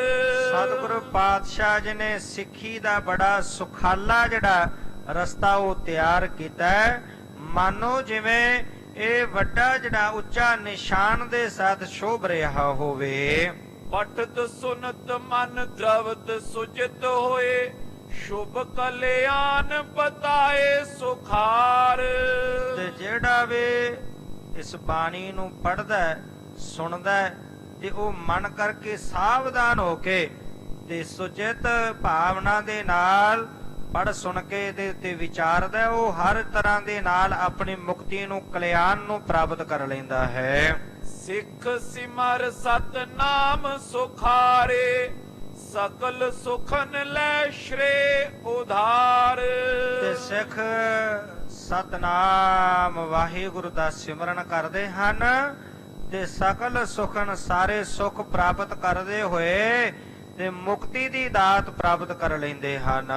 ਸਤਿਗੁਰੂ ਪਾਤਸ਼ਾਹ ਜੀ ਨੇ ਸਿੱਖੀ ਦਾ ਬੜਾ ਸੁਖਾਲਾ ਜਿਹੜਾ ਰਸਤਾ ਉਹ ਤਿਆਰ ਕੀਤਾ ਹੈ। ਮਾਨੋ ਜਿਵੇਂ ਇਹ ਵੱਡਾ ਜਿਹੜਾ ਉੱਚਾ ਨਿਸ਼ਾਨ ਦੇ ਸਾਥ ਸ਼ੋਭ ਰਿਹਾ ਹੋਵੇ। ਪਠਤ ਸੁਨਤ ਮਨ ਦਰਵਤ ਸੁਜਿਤ ਹੋਏ, ਸ਼ੁਭ ਕਲਿਆਣ ਬਤਾਏ ਸੁਖਾਰ। ਤੇ ਜਿਹੜਾ ਵੀ ਇਸ ਬਾਣੀ ਨੂੰ ਪੜਦਾ ਸੁਣਦਾ ਤੇ ਉਹ ਮਨ ਕਰਕੇ ਸਾਵਧਾਨ ਹੋ ਕੇ ਤੇ ਸੁਚਿਤ ਭਾਵਨਾ ਦੇ ਨਾਲ ਪੜ ਸੁਣ ਕੇ ਦੇ ਉੱਤੇ ਵਿਚਾਰਦਾ, ਉਹ ਹਰ ਤਰ੍ਹਾਂ ਦੇ ਨਾਲ ਆਪਣੀ ਮੁਕਤੀ ਨੂੰ, ਕਲਿਆਣ ਨੂੰ ਪ੍ਰਾਪਤ ਕਰ ਲੈਂਦਾ ਹੈ। ਸਿੱਖ ਸਿਮਰ ਸਤਨਾਮ ਸੁਖਾਰੇ, ਸਕਲ ਸੁਖਨ ਲੈ ਸ਼੍ਰੇ ਉਧਾਰ। ਤੇ ਸਿੱਖ ਸਤਨਾਮ ਵਾਹਿਗੁਰੂ ਦਾ ਸਿਮਰਨ ਕਰਦੇ ਹਨ ਤੇ ਸਕਲ ਸੁਖਨ, ਸਾਰੇ ਸੁਖ ਪ੍ਰਾਪਤ ਕਰਦੇ ਹੋਏ ਤੇ ਮੁਕਤੀ ਦੀ ਦਾਤ ਪ੍ਰਾਪਤ ਕਰ ਲੈਂਦੇ ਹਨ।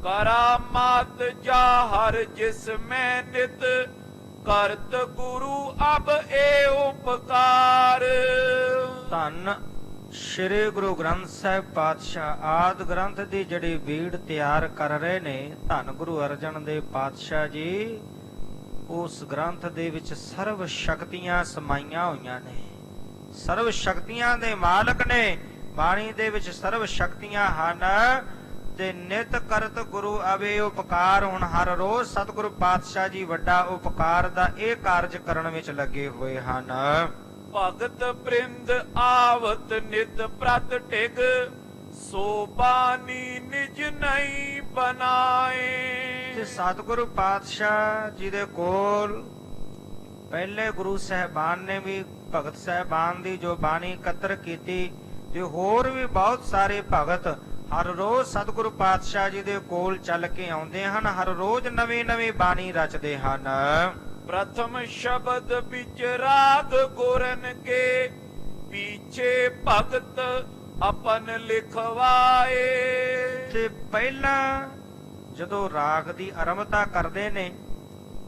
ਕਰਾਮਾਤ ਜਾਹਰ ਜਿਸ ਮੈਂ ਨਿਤ, ਕਰਤ ਗੁਰੂ ਅਬ ਏ ਉਪਕਾਰ। ਧੰਨ ਸ਼੍ਰੀ ਗੁਰੂ ਗ੍ਰੰਥ ਸਾਹਿਬ ਪਾਤਸ਼ਾਹ ਆਦਿ ਗ੍ਰੰਥ ਦੀ ਜਿਹੜੀ ਬੀੜ ਤਿਆਰ ਕਰ ਰਹੇ ਨੇ ਧੰਨ ਗੁਰੂ ਅਰਜਨ ਦੇਵ ਪਾਤਸ਼ਾਹ ਜੀ, ਉਸ ਗ੍ਰੰਥ ਦੇ ਵਿੱਚ ਸਰਵ ਸ਼ਕਤੀਆਂ ਸਮਾਈਆਂ ਹੋਈਆਂ ਨੇ, ਸਰਵ ਸ਼ਕਤੀਆਂ ਦੇ ਮਾਲਕ ਨੇ। ਬਾਣੀ ਦੇ ਵਿੱਚ ਸਰਵ ਸ਼ਕਤੀਆਂ ਹਨ ਤੇ ਨਿਤ ਕਰਤ ਗੁਰੂ ਅਵੇ ਉਪਕਾਰ। ਹੁਣ ਹਰ ਰੋਜ਼ ਸਤਿਗੁਰੂ ਪਾਤਸ਼ਾਹ ਜੀ ਵੱਡਾ ਉਪਕਾਰ ਦਾ ਇਹ ਕਾਰਜ ਕਰਨ ਵਿੱਚ ਲੱਗੇ ਹੋਏ ਹਨ। ਭਗਤ ਪ੍ਰਿੰਦ ਆਵਤ ਨਿਤ ਪ੍ਰਤ ਟਿਗ, ਸੋ ਬਾਣੀ ਨਿਜ ਨਹੀਂ ਬਣਾਏ। ਤੇ ਸਤਿਗੁਰੂ ਪਾਤਸ਼ਾਹ ਜੀ ਦੇ ਕੋਲ ਪਹਿਲੇ ਗੁਰੂ ਸਾਹਿਬਾਨ ਨੇ ਵੀ ਭਗਤ ਸਾਹਿਬਾਨ ਦੀ ਜੋ ਬਾਣੀ ਇਕੱਤਰ ਕੀਤੀ ਤੇ ਹੋਰ ਵੀ ਬਹੁਤ ਸਾਰੇ ਭਗਤ ਹਰ ਰੋਜ਼ ਸਤਿਗੁਰੂ ਪਾਤਸ਼ਾਹ ਜੀ ਦੇ ਕੋਲ ਚੱਲ ਕੇ ਆਉਂਦੇ ਹਨ, ਹਰ ਰੋਜ਼ ਨਵੀਂ ਨਵੀਂ ਬਾਣੀ ਰਚਦੇ ਹਨ। ਪ੍ਰਥਮ ਸ਼ਬਦ ਵਿੱਚ ਰਾਗ ਗੁਰਨ ਕੇ, ਪੀਛੇ ਭਗਤ ਆਪਨ ਲਿਖਵਾਏ। ਤੇ ਪਹਿਲਾਂ ਜਦੋਂ ਰਾਗ ਦੀ ਆਰੰਭਤਾ ਕਰਦੇ ਨੇ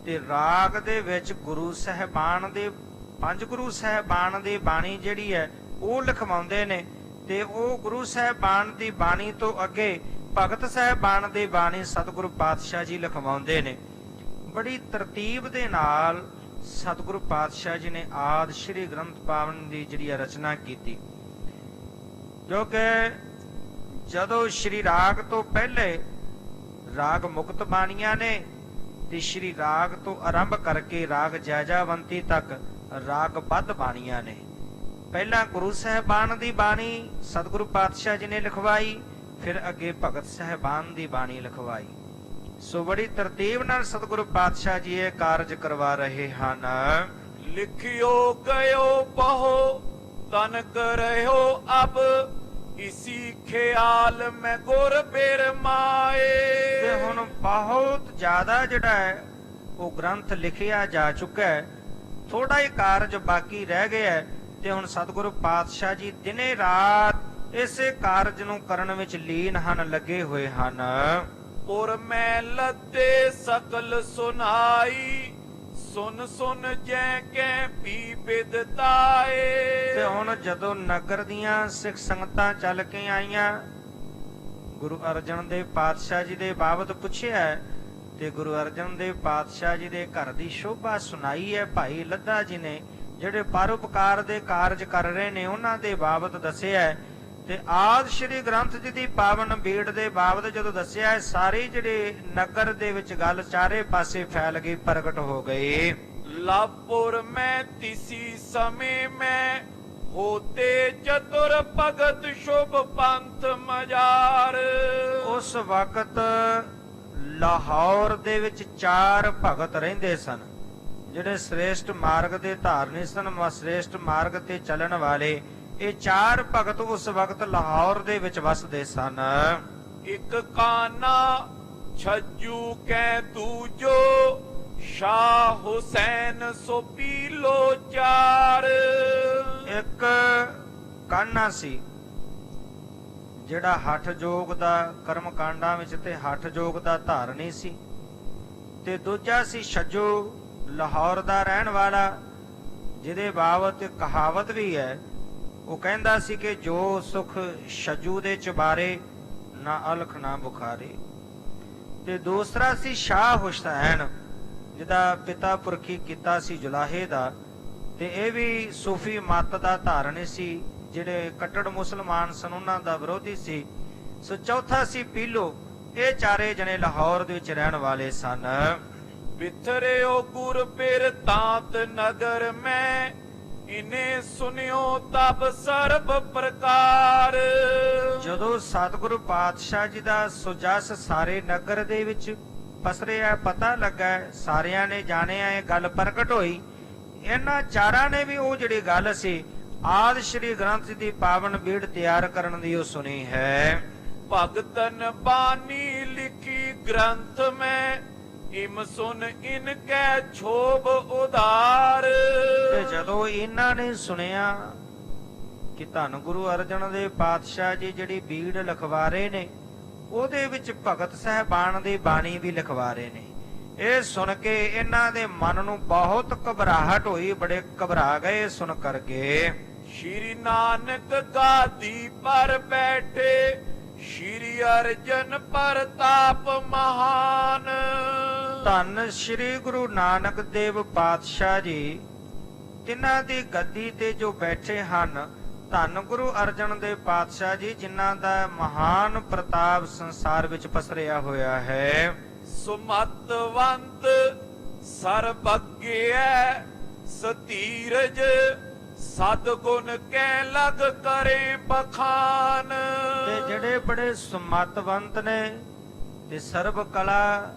ਤੇ ਰਾਗ ਦੇ ਵਿੱਚ ਗੁਰੂ ਸਾਹਿਬਾਨ ਦੇ, ਪੰਜ ਗੁਰੂ ਸਾਹਿਬਾਨ ਦੀ ਬਾਣੀ ਜਿਹੜੀ ਹੈ ਉਹ ਲਿਖਵਾਉਂਦੇ ਨੇ ਤੇ ਉਹ ਗੁਰੂ ਸਾਹਿਬਾਨ ਦੀ ਬਾਣੀ ਤੋਂ ਅੱਗੇ ਭਗਤ ਸਾਹਿਬਾਨ ਦੀ ਬਾਣੀ ਸਤਿਗੁਰੂ ਪਾਤਸ਼ਾਹ ਜੀ ਲਿਖਵਾਉਂਦੇ ਨੇ। ਬੜੀ ਤਰਤੀਬ ਦੇ ਨਾਲ ਸਤਿਗੁਰੂ ਪਾਤਸ਼ਾਹ ਜੀ ਨੇ ਆਦਿ ਸ਼੍ਰੀ ਗ੍ਰੰਥ ਪਾਵਨ ਦੀ ਜਿਹੜੀ ਰਚਨਾ ਕੀਤੀ, ਜੋ ਕਿ ਜਦੋਂ ਸ਼੍ਰੀ ਰਾਗ ਤੋਂ ਪਹਿਲੇ ਰਾਗ ਮੁਕਤ ਬਾਣੀਆਂ ਨੇ ਤੇ ਸ਼੍ਰੀ ਰਾਗ ਤੋਂ ਆਰੰਭ ਕਰਕੇ ਰਾਗ ਜੈਜਾਵੰਤੀ ਤੱਕ ਰਾਗ ਬੱਧ ਬਾਣੀਆਂ ਨੇ। ਪਹਿਲਾਂ ਗੁਰੂ ਸਾਹਿਬਾਨ ਦੀ ਬਾਣੀ ਸਤਿਗੁਰੂ ਪਾਤਸ਼ਾਹ ਜੀ ਨੇ ਲਿਖਵਾਈ, ਫਿਰ ਅੱਗੇ ਭਗਤ ਸਾਹਿਬਾਨ ਦੀ ਬਾਣੀ ਲਿਖਵਾਈ। ਸੋ ਬੜੀ ਤਰਤੀਬ ਨਾਲ ਸਤਿਗੁਰੂ ਪਾਤਸ਼ਾਹ ਜੀ ਇਹ ਕਾਰਜ ਕਰਵਾ ਰਹੇ ਹਨ। ਲਿਖਿਓ ਗਇਓ ਬਹੁ तनक रहो अब इसी ख्याल में गुर बिर माए। ਤੇ ਹੁਣ ਬਹੁਤ ਜ਼ਿਆਦਾ ਜਿਹੜਾ ਹੈ ਉਹ ਗ੍ਰੰਥ ਲਿਖਿਆ ਜਾ ਚੁੱਕਾ ਹੈ, ਥੋੜਾ ਹੀ ਕਾਰਜ ਬਾਕੀ ਰਹਿ ਗਿਆ ਹੈ ਤੇ ਹੁਣ ਸਤਿਗੁਰੂ ਪਾਤਸ਼ਾਹ ਜੀ ਦਿਨੇ ਰਾਤ ਇਸੇ ਕਾਰਜ ਨੂੰ ਕਰਨ ਵਿੱਚ ਲੀਨ ਹਨ, ਲੱਗੇ ਹੋਏ ਹਨ। ਪੁਰ ਮੈਂ ਲੱਦੇ ਸਕਲ ਸੁਨਾਈ ਸੁਨ ਸੁਨ ਜੈ ਕੈ ਪੀ ਬਿਦਤਾਏ। ਤੇ ਹੁਣ ਜਦੋਂ ਨਗਰ ਦੀਆਂ ਸਿੱਖ ਸੰਗਤਾਂ ਚੱਲ ਕੇ ਆਈਆਂ, ਗੁਰੂ ਅਰਜਨ ਦੇਵ ਪਾਤਸ਼ਾਹ ਜੀ ਦੇ ਬਾਬਤ ਪੁੱਛਿਆ ਤੇ ਗੁਰੂ ਅਰਜਨ ਦੇਵ ਪਾਤਸ਼ਾਹ ਜੀ ਦੇ ਘਰ ਦੀ ਸ਼ੋਭਾ ਸੁਣਾਈ ਹੈ ਭਾਈ ਲੱਦਾ ਜੀ ਨੇ, ਜਿਹੜੇ ਪਰਉਪਕਾਰ ਦੇ ਕਾਰਜ ਕਰ ਰਹੇ ਨੇ ਉਹਨਾਂ ਦੇ ਬਾਬਤ ਦੱਸਿਆ। ਤੇ ਆਦ ਸ਼੍ਰੀ ਗ੍ਰੰਥ ਜੀ ਦੀ ਪਾਵਨ ਬੀੜ ਦੇ ਬਾਬਤ ਜਦੋਂ ਦੱਸਿਆ, ਸਾਰੇ ਜਿਹੜੇ ਨਗਰ ਦੇ ਵਿੱਚ ਗੱਲ ਚਾਰੇ ਪਾਸੇ ਫੈਲ ਗਈ, ਪ੍ਰਗਟ ਹੋ ਗਈ। ਲਾਪੁਰ ਮੈਂ ਤਿਸੀ ਸਮੇਂ ਮੈਂ ਹੋਤੇ ਚਤੁਰ ਭਗਤ ਸ਼ੁਭ ਪੰਥ ਮਜਾਰ। ਉਸ ਵਕਤ ਲਾਹੌਰ ਦੇ ਵਿੱਚ 4 ਭਗਤ ਰਹਿੰਦੇ ਸਨ, ਜਿਹੜੇ ਸ੍ਰੇਸ਼ਟ ਮਾਰਗ ਦੇ ਧਾਰਨੀ ਸਨ, ਸ੍ਰੇਸ਼ਟ ਮਾਰਗ ਤੇ ਚੱਲਣ ਵਾਲੇ। ਇਹ 4 ਭਗਤ ਉਸ ਵਕਤ ਲਾਹੌਰ ਦੇ ਵਿੱਚ ਵਸਦੇ ਸਨ। ਇੱਕ ਕਾਨਾ ਛੱਜੂ ਕੈ ਦੂਜੋ ਸ਼ਾਹ ਹੁਸੈਨ ਸੋ ਪੀਲੋ 4। ਇੱਕ ਕਾਨਾ ਸੀ ਜਿਹੜਾ ਹਠ ਜੋਗ ਦਾ ਕਰਮ ਕਾਂਡਾਂ ਵਿੱਚ ਤੇ ਹਠ ਜੋਗ ਦਾ ਧਾਰਨੀ ਸੀ, ਤੇ ਦੂਜਾ ਸੀ ਛੱਜੂ ਲਾਹੌਰ ਦਾ ਰਹਿਣ ਵਾਲਾ, ਜਿਹਦੇ ਬਾਬਤ ਕਹਾਵਤ ਵੀ ਹੈ। ਉਹ ਕਹਿੰਦਾ ਸੀ ਕਿ ਜੋ ਸੁਖ ਛੱਜੂ ਦੇ ਚੁਬਾਰੇ ਨਾ ਅਲਖ ਨਾ ਬੁਖਾਰੇ। ਤੇ ਦੂਸਰਾ ਸੀ ਸ਼ਾਹ ਹੁਸੈਨ, ਜਿਹਦਾ ਪਿਤਾ ਪੁਰਖੀ ਕੀਤਾ ਸੀ ਜੁਲਾਹੇ ਦਾ, ਤੇ ਇਹ ਵੀ ਸੂਫੀ ਮਤ ਦਾ ਧਾਰਨੀ ਸੀ, ਜਿਹੜੇ ਕੱਟੜ ਮੁਸਲਮਾਨ ਸਨ ਉਹਨਾਂ ਦਾ ਵਿਰੋਧੀ ਸੀ। ਸੋ ਚੌਥਾ ਸੀ ਪੀਲੋ। ਇਹ 4 ਜਣੇ ਲਾਹੌਰ ਦੇ ਵਿੱਚ ਰਹਿਣ ਵਾਲੇ ਸਨ। ਬਿਥਰਿਓ ਗੁਰ ਬਿਰ ਤਾਂਤ ਨਗਰ ਮੈਂ ਇਨੇ ਸੁਨਿਓ ਤਬ ਸਰਬ ਪ੍ਰਕਾਰ। ਜਦੋਂ ਸਤਿਗੁਰੂ ਪਾਤਸ਼ਾਹ ਜੀ ਦਾ ਸੁਜਸ ਸਾਰੇ ਨਗਰ ਦੇ ਵਿੱਚ ਪਸਰਿਆ, ਪਤਾ ਲੱਗਾ, ਸਾਰਿਆਂ ਨੇ ਜਾਣਿਆ, ਇਹ ਗੱਲ ਪ੍ਰਗਟ ਹੋਈ। ਇਹਨਾਂ 4 ਨੇ ਵੀ ਉਹ ਜਿਹੜੀ ਗੱਲ ਸੀ ਆਦ ਸ਼੍ਰੀ ਗ੍ਰੰਥ ਦੀ ਪਾਵਨ ਬੀੜ ਤਿਆਰ ਕਰਨ ਦੀ ਉਹ ਸੁਣੀ ਹੈ। ਭਗਤਨ ਬਾਣੀ ਲਿਖੀ ਗ੍ਰੰਥ ਮੈਂ ਇਮ ਸੁਨ ਇਨ ਕੈ ਛੋਭ ਉਧਾਰ। ਤੇ ਜਦੋਂ ਇਹਨਾਂ ਨੇ ਸੁਣਿਆ ਕਿ ਧੰਨ ਗੁਰੂ ਅਰਜਨ ਦੇਵ ਪਾਤਸ਼ਾਹ ਜੀ ਜਿਹੜੀ ਬੀੜ ਲਿਖਵਾ ਰਹੇ ਨੇ, ਉਹਦੇ ਵਿੱਚ ਭਗਤ ਸਹਿਬਾਨ ਦੀ ਬਾਣੀ ਵੀ ਲਿਖਵਾ ਰਹੇ ਨੇ, ਇਹ ਸੁਣ ਕੇ ਇਹਨਾਂ ਦੇ ਮਨ ਨੂੰ ਬਹੁਤ ਘਬਰਾਹਟ ਹੋਈ, ਬੜੇ ਘਬਰਾ ਗਏ ਸੁਣ ਕਰਕੇ। ਸ਼੍ਰੀ ਨਾਨਕ ਗਾਦੀ ਪਰ ਬੈਠੇ ਸ਼੍ਰੀ ਅਰਜਨ ਪ੍ਰਤਾਪ ਮਹਾਨ। ਧੰਨ ਸ਼੍ਰੀ ਗੁਰੂ ਨਾਨਕ ਦੇਵ ਪਾਤਸ਼ਾਹ ਜੀ ਤਿਨਾਂ ਦੀ ਗੱਦੀ ਤੇ ਜੋ ਬੈਠੇ ਹਨ, ਧੰਨ ਗੁਰੂ ਅਰਜਨ ਦੇਵ ਪਾਤਸ਼ਾਹ ਜੀ ਜਿਨ੍ਹਾਂ ਦਾ ਮਹਾਨ ਪ੍ਰਤਾਪ ਸੰਸਾਰ ਵਿੱਚ ਪਸਰਿਆ ਹੋਇਆ ਹੈ। ਸੁਮਤਵੰਤ ਸਰਬੱਗਿਆ ਸਤੀਰਜ ਸਤਗੁਣ ਕੈ ਲਗ ਕਰੇ ਬਖਾਨ। ਤੇ ਜਿਹੜੇ ਬੜੇ ਸੁਮਤਵੰਤ ਨੇ ਤੇ ਸਰਬ ਕਲਾ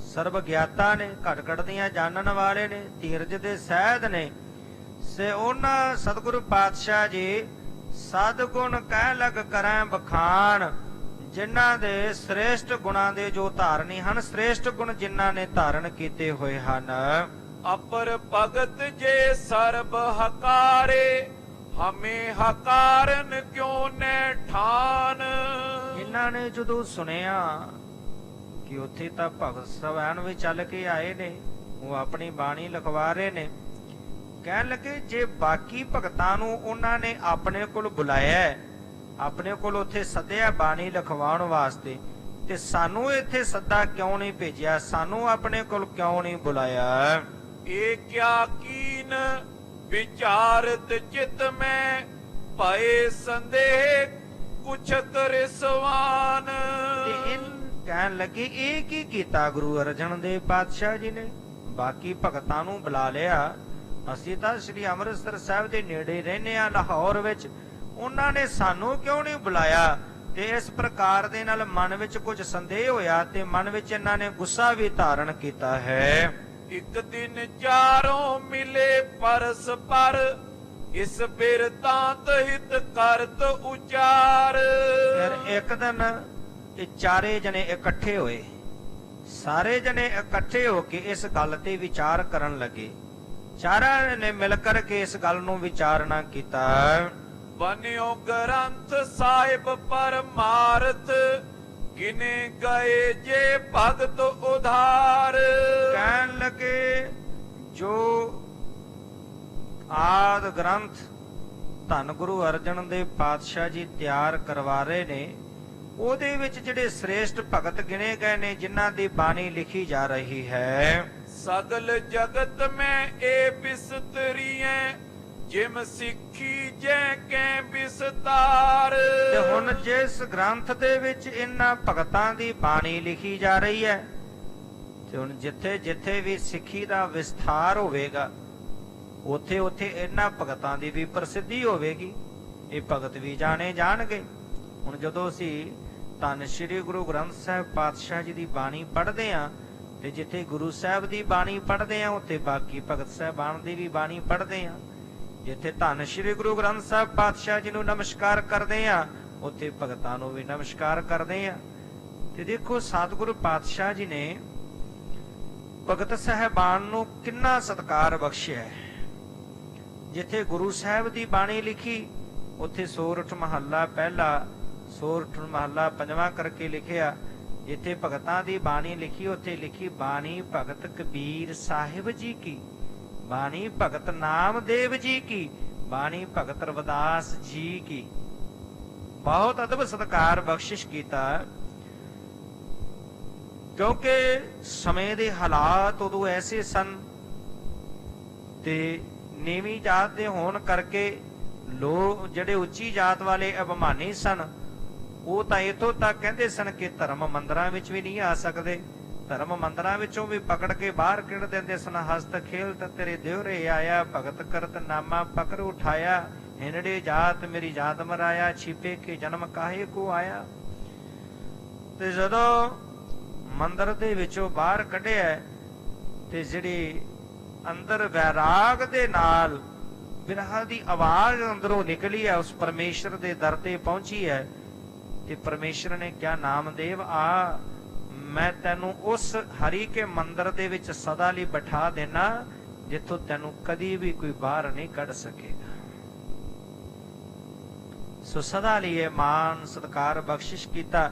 ਸਰਬ ਗਿਆਤਾ ਨੇ, ਘਟ ਘਟ ਦੀਆਂ ਜਾਣਨ ਵਾਲੇ ਨੇ, ਧੀਰਜ ਦੇ ਸਹਿਦ ਨੇ, ਸੇ ਉਹਨਾਂ ਸਤਿਗੁਰੂ ਪਾਤਸ਼ਾਹ ਜੀ ਸਤਗੁਣ ਕਹਿ ਲਗ ਕਰੈ ਬਖਾਨ, ਜਿਨ੍ਹਾਂ ਦੇ ਸ੍ਰੇਸ਼ਟ ਗੁਣਾਂ ਦੇ ਜੋ ਧਾਰਨੀ ਹਨ, ਸ੍ਰੇਸ਼ਟ ਗੁਣ ਜਿਨ੍ਹਾਂ ਨੇ ਧਾਰਨ ਕੀਤੇ ਹੋਏ ਹਨ। ਅਪਰ ਭਗਤ ਜੇ ਸਰਬ ਹਕਾਰੇ ਹਮੇ ਹਕਾਰਨ ਕਿਉ ਨੈ ਠਾਨ। ਇਹਨਾਂ ਨੇ ਜਦੋਂ ਸੁਣਿਆ ਕਿ ਉੱਥੇ ਤਾਂ ਭਗਤ ਸਵੈਣ ਵੀ ਚੱਲ ਕੇ ਆਏ ਨੇ, ਉਹ ਆਪਣੀ ਬਾਣੀ ਲਿਖਵਾ ਰਹੇ ਨੇ, ਕਹਿਣ ਲੱਗੇ ਜੇ ਬਾਕੀ ਭਗਤਾਂ ਨੂੰ ਉਹਨਾਂ ਨੇ ਆਪਣੇ ਕੋਲ ਬੁਲਾਇਆ, ਆਪਣੇ ਕੋਲ ਉੱਥੇ ਸੱਦਿਆ ਬਾਣੀ ਲਿਖਵਾਉਣ ਵਾਸਤੇ, ਤੇ ਸਾਨੂੰ ਇੱਥੇ ਸੱਦਾ ਕਿਉਂ ਨਹੀਂ ਭੇਜਿਆ, ਸਾਨੂੰ ਆਪਣੇ ਕੋਲ ਕਿਉਂ ਨਹੀਂ ਬੁਲਾਇਆ। ਇਹ ਕਿਆ ਕੀਨ ਵਿਚਾਰਤ ਚਿਤ ਮੈਂ ਭਏ ਸੰਦੇਹ ਕੁਛਤ ਰਿਸਵਾਨ। ਤੇ ਇਹ ਕਹਿਣ ਲੱਗੇ ਇਹ ਕੀ ਕੀਤਾ ਗੁਰੂ ਅਰਜਨ ਦੇਵ ਪਾਤਸ਼ਾਹ ਜੀ ਨੇ, ਬਾਕੀ ਭਗਤਾਂ ਨੂੰ ਬੁਲਾ ਲਿਆ, ਅਸੀਂ ਤਾਂ ਸ੍ਰੀ ਅੰਮ੍ਰਿਤਸਰ ਸਾਹਿਬ ਦੇ ਨੇੜੇ ਰਹਿੰਦੇ ਆ ਲਾਹੌਰ ਵਿੱਚ, ਉਹਨਾਂ ਨੇ ਸਾਨੂੰ ਕਿਉਂ ਨਹੀਂ ਬੁਲਾਇਆ। ਤੇ ਇਸ ਪ੍ਰਕਾਰ ਦੇ ਨਾਲ ਮਨ ਵਿੱਚ ਕੁਝ ਸੰਦੇਹ ਹੋਇਆ ਤੇ ਮਨ ਵਿੱਚ ਇਹਨਾਂ ਨੇ ਗੁੱਸਾ ਵੀ ਧਾਰਨ ਕੀਤਾ ਹੈ। ਇੱਕ ਦਿਨ ਚਾਰੋਂ ਮਿਲੇ ਪਰਸਪਰ ਇਸ ਬਿਰਤਾਂਤ ਹਿਤ ਕਰਤ ਉਚਾਰ। ਫਿਰ ਇੱਕ ਦਿਨ ਇਹ ਚਾਰੇ ਜਣੇ ਇਕੱਠੇ ਹੋਏ, ਸਾਰੇ ਜਣੇ ਇਕੱਠੇ ਹੋ ਕੇ ਇਸ ਗੱਲ ਤੇ ਵਿਚਾਰ ਕਰਨ ਲੱਗੇ। ਚਾਰਾਂ ਨੇ ਮਿਲ ਕਰਕੇ ਇਸ ਗੱਲ ਨੂੰ ਵਿਚਾਰਨਾ ਕੀਤਾ। ਬਨਿਓ ਗ੍ਰੰਥ ਸਾਹਿਬ ਪਰਮਾਰਥ, ਕਿਨੇ ਗਏ ਜੇ ਭਗਤ ਉਧਾਰ। ਕਹਿਣ ਲੱਗੇ ਜੋ ਆਦ ਗ੍ਰੰਥ ਧੰਨ ਗੁਰੂ ਅਰਜਨ ਦੇਵ ਪਾਤਸ਼ਾਹ ਜੀ ਤਿਆਰ ਕਰਵਾ ਰਹੇ ਨੇ, ਉਹਦੇ ਵਿੱਚ ਜਿਹੜੇ ਸ੍ਰੇਸ਼ਟ ਭਗਤ ਗਿਣੇ ਗਏ ਨੇ, ਜਿਨ੍ਹਾਂ ਦੀ ਬਾਣੀ ਲਿਖੀ ਜਾ ਰਹੀ ਹੈ। ਸਗਲ ਜਗਤ ਮੈਂ ਏ ਬਿਸਤਰੀਐ, ਜਿਮ ਸਿੱਖੀ ਜੈ ਕੈ ਵਿਸਤਾਰ। ਤੇ ਹੁਣ ਜਿਸ ਗ੍ਰੰਥ ਦੇ ਵਿੱਚ ਇਹਨਾਂ ਭਗਤਾਂ ਦੀ ਬਾਣੀ ਲਿਖੀ ਜਾ ਰਹੀ ਹੈ, ਤੇ ਹੁਣ ਜਿੱਥੇ ਜਿੱਥੇ ਵੀ ਸਿੱਖੀ ਦਾ ਵਿਸਥਾਰ ਹੋਵੇਗਾ, ਉੱਥੇ ਉੱਥੇ ਇਹਨਾਂ ਭਗਤਾਂ ਦੀ ਵੀ ਪ੍ਰਸਿੱਧੀ ਹੋਵੇਗੀ, ਇਹ ਭਗਤ ਵੀ ਜਾਣੇ ਜਾਣਗੇ। ਹੁਣ ਜਦੋਂ ਅਸੀਂ ਧੰਨ ਸ਼੍ਰੀ ਗੁਰੂ ਗ੍ਰੰਥ ਸਾਹਿਬ ਪਾਤਸ਼ਾਹ ਜੀ ਦੀ ਬਾਣੀ ਪੜ੍ਹਦੇ ਹਾਂ, ਤੇ ਜਿੱਥੇ ਗੁਰੂ ਸਾਹਿਬ ਦੀ ਬਾਣੀ ਪੜ੍ਹਦੇ ਹਾਂ, ਉੱਥੇ ਬਾਕੀ ਭਗਤ ਸਾਹਿਬਾਨ ਦੀ ਵੀ ਬਾਣੀ ਪੜ੍ਹਦੇ ਹਾਂ। ਜਿੱਥੇ ਧੰਨ ਸ਼੍ਰੀ ਗੁਰੂ ਗ੍ਰੰਥ ਸਾਹਿਬ ਪਾਤਸ਼ਾਹ ਜੀ ਨੂੰ ਨਮਸਕਾਰ ਕਰਦੇ ਹਾਂ, ਉੱਥੇ ਭਗਤਾਂ ਨੂੰ ਵੀ ਨਮਸਕਾਰ ਕਰਦੇ ਹਾਂ। ਤੇ ਦੇਖੋ ਸਤਿਗੁਰੂ ਪਾਤਸ਼ਾਹ ਜੀ ਨੇ ਭਗਤ ਸਾਹਿਬਾਨ ਨੂੰ ਕਿੰਨਾ ਸਤਿਕਾਰ ਬਖਸ਼ਿਆ ਹੈ। ਜਿੱਥੇ ਗੁਰੂ ਸਾਹਿਬ ਦੀ ਬਾਣੀ ਲਿਖੀ, ਉੱਥੇ ਸੋਰਠ ਮਹੱਲਾ ਪਹਿਲਾ, ਸੋਰਠ ਮਹੱਲਾ ਪੰਜਵਾਂ ਕਰਕੇ ਲਿਖਿਆ। ਜਿੱਥੇ ਭਗਤਾਂ ਦੀ ਬਾਣੀ ਲਿਖੀ, ਉੱਥੇ ਲਿਖੀ ਬਾਣੀ ਭਗਤ ਕਬੀਰ ਸਾਹਿਬ ਜੀ ਕੀ, ਬਾਣੀ ਭਗਤ ਨਾਮਦੇਵ ਜੀ ਕੀ, ਬਾਣੀ ਭਗਤ ਰਵਿਦਾਸ ਜੀ ਕੀ। ਬਹੁਤ ਅਦਬ ਸਤਿਕਾਰ ਬਖਸ਼ਿਸ਼ ਕੀਤਾ, ਕਿਉਂਕਿ ਸਮੇਂ ਦੇ ਹਾਲਾਤ ਉਦੋਂ ਐਸੇ ਸਨ, ਤੇ ਨੀਵੀਂ ਜਾਤ ਦੇ ਹੋਣ ਕਰਕੇ ਲੋਕ ਜਿਹੜੇ ਉੱਚੀ ਜਾਤ ਵਾਲੇ ਅਭਿਮਾਨੀ ਸਨ, ਉਹ ਤਾਂ ਇਥੋਂ ਤੱਕ ਕਹਿੰਦੇ ਸਨ ਕਿ ਧਰਮ ਮੰਦਰਾਂ ਵਿੱਚ ਵੀ ਨਹੀਂ ਆ ਸਕਦੇ, ਧਰਮ ਮੰਦਰਾਂ ਵਿੱਚੋਂ ਵੀ ਪਕੜ ਕੇ ਬਾਹਰ ਕੱਢ ਦਿੰਦੇ ਸਨ। ਹਸਤ ਖੇਲਤ ਤੇਰੇ ਦਿਉਰੇ ਆਇਆ, ਭਗਤ ਕਰਤ ਨਾਮਾ ਪਕੜ ਉਠਾਇਆ, ਹਿਨੜੇ ਜਾਤ ਮੇਰੀ ਜਾਤ ਮਰਾਇਆ, ਛਿਪੇ ਕੇ ਜਨਮ ਕਾਹੇ ਕੋ ਆਇਆ। ਤੇ ਜਦੋਂ ਮੰਦਰ ਦੇ ਵਿੱਚੋਂ ਬਾਹਰ ਕੱਢਿਆ, ਤੇ ਜਿਹੜੀ ਅੰਦਰ ਵੈਰਾਗ ਦੇ ਨਾਲ ਬਿਰਹਾ ਦੀ ਆਵਾਜ਼ ਅੰਦਰੋਂ ਨਿਕਲੀ ਹੈ, ਉਸ ਪਰਮੇਸ਼ਰ ਦੇ ਦਰ ਤੇ ਪਹੁੰਚੀ ਹੈ, ਤੇ ਪਰਮੇਸ਼ਰ ਨੇ ਕਿਹਾ, ਨਾਮਦੇਵ ਆ, ਮੈਂ ਤੈਨੂੰ ਉਸ ਹਰੀ ਕੇ ਮੰਦਰ ਦੇ ਵਿੱਚ ਸਦਾ ਲਈ ਬਿਠਾ ਦੇਣਾ, ਜਿੱਥੋਂ ਤੈਨੂੰ ਕਦੀ ਵੀ ਕੋਈ ਬਾਹਰ ਨਹੀਂ ਕੱਢ ਸਕੇਗਾ। ਸੋ ਸਦਾ ਲਈ ਇਹ ਮਾਨ ਸਤਿਕਾਰ ਬਖਸ਼ਿਸ਼ ਕੀਤਾ।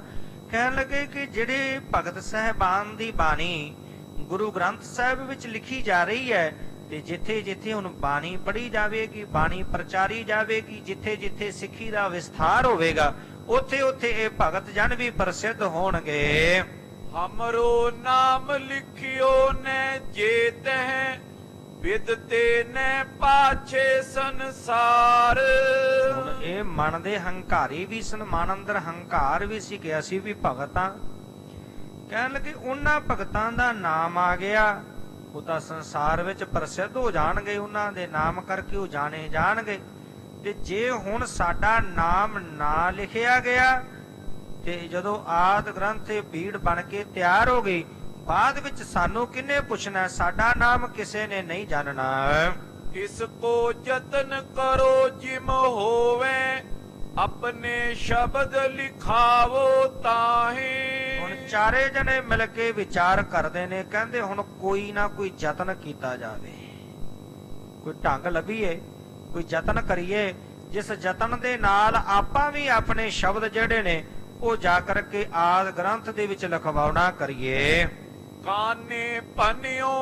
ਕਹਿਣ ਲੱਗੇ ਕਿ ਜਿਹੜੇ ਭਗਤ ਸਾਹਿਬਾਨ ਦੀ ਬਾਣੀ ਗੁਰੂ ਗ੍ਰੰਥ ਸਾਹਿਬ ਵਿੱਚ ਲਿਖੀ ਜਾ ਰਹੀ ਹੈ, ਤੇ ਜਿੱਥੇ ਜਿੱਥੇ ਹੁਣ ਬਾਣੀ ਪੜ੍ਹੀ ਜਾਵੇਗੀ, ਬਾਣੀ ਪ੍ਰਚਾਰੀ ਜਾਵੇਗੀ, ਜਿੱਥੇ ਜਿੱਥੇ ਸਿੱਖੀ ਦਾ ਵਿਸਥਾਰ ਹੋਵੇਗਾ, ਉੱਥੇ ਉੱਥੇ ਇਹ ਭਗਤ ਜਨ ਵੀ ਪ੍ਰਸਿੱਧ ਹੋਣਗੇ। ਹਮਰੋ ਨਾਮ ਲਿਖਿਓ ਨੇ ਜੇ ਤਹਿ, ਵਿਦਤੇ ਨੇ ਪਾਛੇ ਸੰਸਾਰ। ਹੁਣ ਇਹ ਮਨ ਦੇ ਹੰਕਾਰੀ ਵੀ ਸਨ, ਮਨ ਅੰਦਰ ਹੰਕਾਰ ਵੀ ਸੀ ਕਿ ਅਸੀਂ ਵੀ ਭਗਤ ਹਾਂ। ਕਹਿਣ ਲੱਗੇ ਉਹਨਾਂ ਭਗਤਾਂ ਦਾ ਨਾਮ ਆ ਗਿਆ, ਉਹ ਤਾਂ ਸੰਸਾਰ ਵਿੱਚ ਪ੍ਰਸਿੱਧ ਹੋ ਜਾਣਗੇ, ਉਹਨਾਂ ਦੇ ਨਾਮ ਕਰਕੇ ਉਹ ਜਾਣੇ ਜਾਣਗੇ। ਤੇ ਜੇ ਹੁਣ ਸਾਡਾ ਨਾਮ ਨਾ ਲਿਖਿਆ ਗਿਆ, ਤੇ ਜਦੋਂ ਆਦ ਗ੍ਰੰਥ ਭੀੜ ਬਣ ਕੇ ਤਿਆਰ ਹੋ ਗਈ, ਬਾਅਦ ਵਿੱਚ ਸਾਨੂੰ ਕਿਹਨੇ ਪੁੱਛਣਾ, ਸਾਡਾ ਨਾਮ ਕਿਸੇ ਨੇ ਨਹੀਂ ਜਾਣਨਾ। ਇਸ ਕੋ ਯਤਨ ਕਰੋ ਜਿਮ ਹੋਵੇ, ਆਪਣੇ ਸ਼ਬਦ ਲਿਖਾਵੋ ਤਾਹੀ। ਹੁਣ ਚਾਰੇ ਜਣੇ ਮਿਲ ਕੇ ਵਿਚਾਰ ਕਰਦੇ ਨੇ, ਕਹਿੰਦੇ ਹੁਣ ਕੋਈ ਨਾ ਕੋਈ ਯਤਨ ਕੀਤਾ ਜਾਵੇ, ਕੋਈ ਢੰਗ ਲੱਭੀਏ, ਕੋਈ ਯਤਨ ਕਰੀਏ, ਜਿਸ ਯਤਨ ਦੇ ਨਾਲ ਆਪਾਂ ਵੀ ਆਪਣੇ ਸ਼ਬਦ ਜਿਹੜੇ ਨੇ ਉਹ ਜਾ ਕਰਕੇ ਆਦ ਗ੍ਰੰਥ ਦੇ ਵਿੱਚ ਲਿਖਵਾਉਣਾ ਕਰੀਏ। ਕਾਨੇ ਪਨਿਓ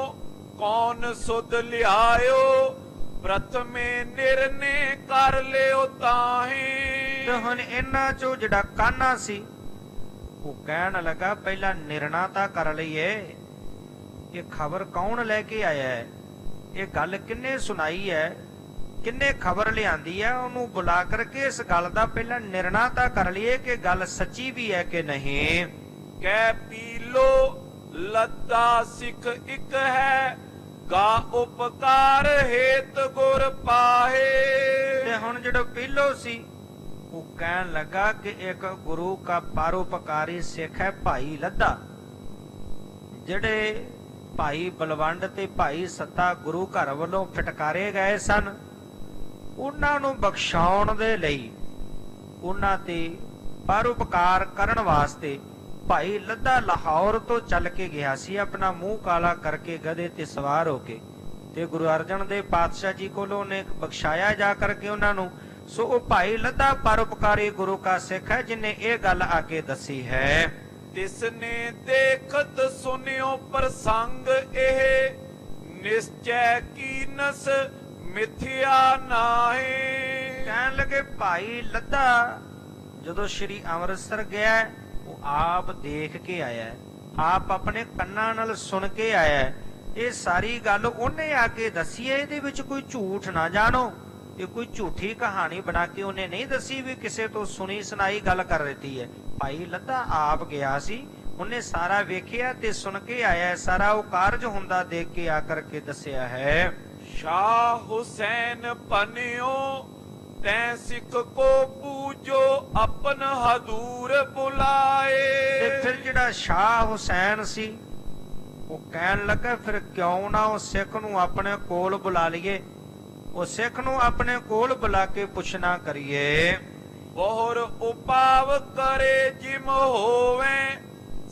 ਕੌਣ ਸੁਧ ਲਿਆਇਓ, ਪ੍ਰਥਮੇ ਨਿਰਨੇ ਕਰ ਲਿਓ ਤਾਹੀ। ਤੇ ਹੁਣ ਇਹਨਾਂ ਚੋਂ ਜਿਹੜਾ ਕਾਨਾ ਸੀ, ਉਹ ਕਹਿਣ ਲੱਗਾ ਪਹਿਲਾਂ ਨਿਰਣਾ ਤਾਂ ਕਰ ਲਈਏ, ਇਹ ਖਬਰ ਕੌਣ ਲੈ ਕੇ ਆਇਆ ਹੈ, ਇਹ ਗੱਲ ਕਿੰਨੇ ਸੁਣਾਈ ਹੈ, ਕਿੰਨੇ ਖਬਰ ਲਿਆਂਦੀ ਹੈ, ਉਹਨੂੰ ਬੁਲਾ ਕਰਕੇ ਇਸ ਗੱਲ ਦਾ ਪਹਿਲਾਂ ਨਿਰਣਾ ਤਾਂ ਕਰ ਲਈਏ ਕਿ ਗੱਲ ਸੱਚੀ ਵੀ ਹੈ ਕਿ ਨਹੀਂ। ਕਹਿ ਪੀ ਲੋ ਲੱਦਾ ਸਿੱਖ ਇੱਕ ਹੈ, ਗਾ ਉਪਕਾਰ ਹੇਤ ਗੁਰ ਪਾਹੇ। ਤੇ ਹੁਣ ਜਿਹੜਾ ਪੀਲੋ ਸੀ, ਉਹ ਕਹਿਣ ਲੱਗਾ ਕਿ ਇੱਕ ਗੁਰੂ ਕਾ ਪਰਉਪਕਾਰੀ ਸਿੱਖ ਹੈ ਭਾਈ ਲੱਦਾ। ਜਿਹੜੇ ਭਾਈ ਬਲਵੰਡ ਤੇ ਭਾਈ ਸੱਤਾ ਗੁਰੂ ਘਰ ਵੱਲੋਂ ਫਟਕਾਰੇ ਗਏ ਸਨ, ਉਹਨਾਂ ਨੂੰ ਬਖਸ਼ਾਉਣ ਦੇ ਲਈ, ਉਹਨਾਂ ਤੇ ਪਰਉਪਕਾਰ ਕਰਨ ਵਾਸਤੇ ਭਾਈ ਲੱਦਾ ਲਾਹੌਰ ਤੋਂ ਚੱਲ ਕੇ ਗਿਆ ਸੀ, ਆਪਣਾ ਮੂੰਹ ਕਾਲਾ ਕਰਕੇ ਗਧੇ ਤੇ ਸਵਾਰ ਹੋ ਕੇ, ਤੇ ਗੁਰੂ ਅਰਜਨ ਦੇਵ ਪਾਤਸ਼ਾਹ ਜੀ ਕੋਲੋਂ ਨੇ ਬਖਸ਼ਾਇਆ ਜਾ ਕਰਕੇ ਉਹਨਾਂ ਨੂੰ। ਸੋ ਉਹ ਭਾਈ ਲੱਦਾ ਪਰਉਪਕਾਰੀ ਗੁਰੂ ਕਾ ਸਿੱਖ ਹੈ, ਜਿਨੇ ਇਹ ਗੱਲ ਆ ਕੇ ਦੱਸੀ ਹੈ। ਤਿਸਨੇ ਦੇਖਤ ਸੁਨਿਓ ਪ੍ਰਸੰਗ ਇਹ, ਨਿਸ਼ਚੈ ਕੀਨਸ ਮਿਥਿਆ ਨਾਹੀ। ਕਹਿਣ ਲੱਗੇ ਭਾਈ ਲੱਦਾ ਜਦੋਂ ਸ੍ਰੀ ਅੰਮ੍ਰਿਤਸਰ ਗਿਆ, ਉਹ ਆਪ ਦੇਖ ਕੇ ਆਇਆ, ਆਪ ਆਪਣੇ ਕੰਨਾਂ ਨਾਲ ਸੁਣ ਕੇ ਆਇਆ। ਇਹ ਸਾਰੀ ਗੱਲ ਉਹਨੇ ਆ ਕੇ ਦੱਸੀ ਹੈ, ਇਹਦੇ ਵਿੱਚ ਕੋਈ ਝੂਠ ਨਾ ਜਾਣੋ। ਇਹ ਕੋਈ ਝੂਠੀ ਕਹਾਣੀ ਬਣਾ ਕੇ ਉਹਨੇ ਨਹੀਂ ਦੱਸੀ ਵੀ ਕਿਸੇ ਤੋਂ ਸੁਣੀ ਸੁਣਾਈ ਗੱਲ ਕਰ ਰਹੀ ਹੈ। ਭਾਈ ਲੱਦਾ ਆਪ ਗਿਆ ਸੀ, ਉਹਨੇ ਸਾਰਾ ਵੇਖਿਆ ਤੇ ਸੁਣ ਕੇ ਆਇਆ, ਸਾਰਾ ਉਹ ਕਾਰਜ ਹੁੰਦਾ ਦੇਖ ਕੇ ਆ ਕਰਕੇ ਦੱਸਿਆ ਹੈ। ਸ਼ਾਹ ਹੁਸੈਨ ਪਨਿਓ ਤੈ ਸਿੱਖ ਕੋ ਪੂਜੋ ਆਪਨ ਹਦੂਰ ਬੁਲਾਏ। ਤੇ ਫਿਰ ਜਿਹੜਾ ਸ਼ਾਹ ਹੁਸੈਨ ਸੀ, ਉਹ ਕਹਿਣ ਲੱਗਾ ਫਿਰ ਕਿਉਂ ਨਾ ਉਹ ਸਿੱਖ ਨੂੰ ਆਪਣੇ ਕੋਲ ਬੁਲਾ ਲਈਏ, ਉਹ ਸਿੱਖ ਨੂੰ ਆਪਣੇ ਕੋਲ ਬੁਲਾ ਕੇ ਪੁੱਛਣਾ ਕਰੀਏ। ਬਹੁਰ ਉਪਾਵ ਕਰੇ ਜਿਮ ਹੋਵੇ,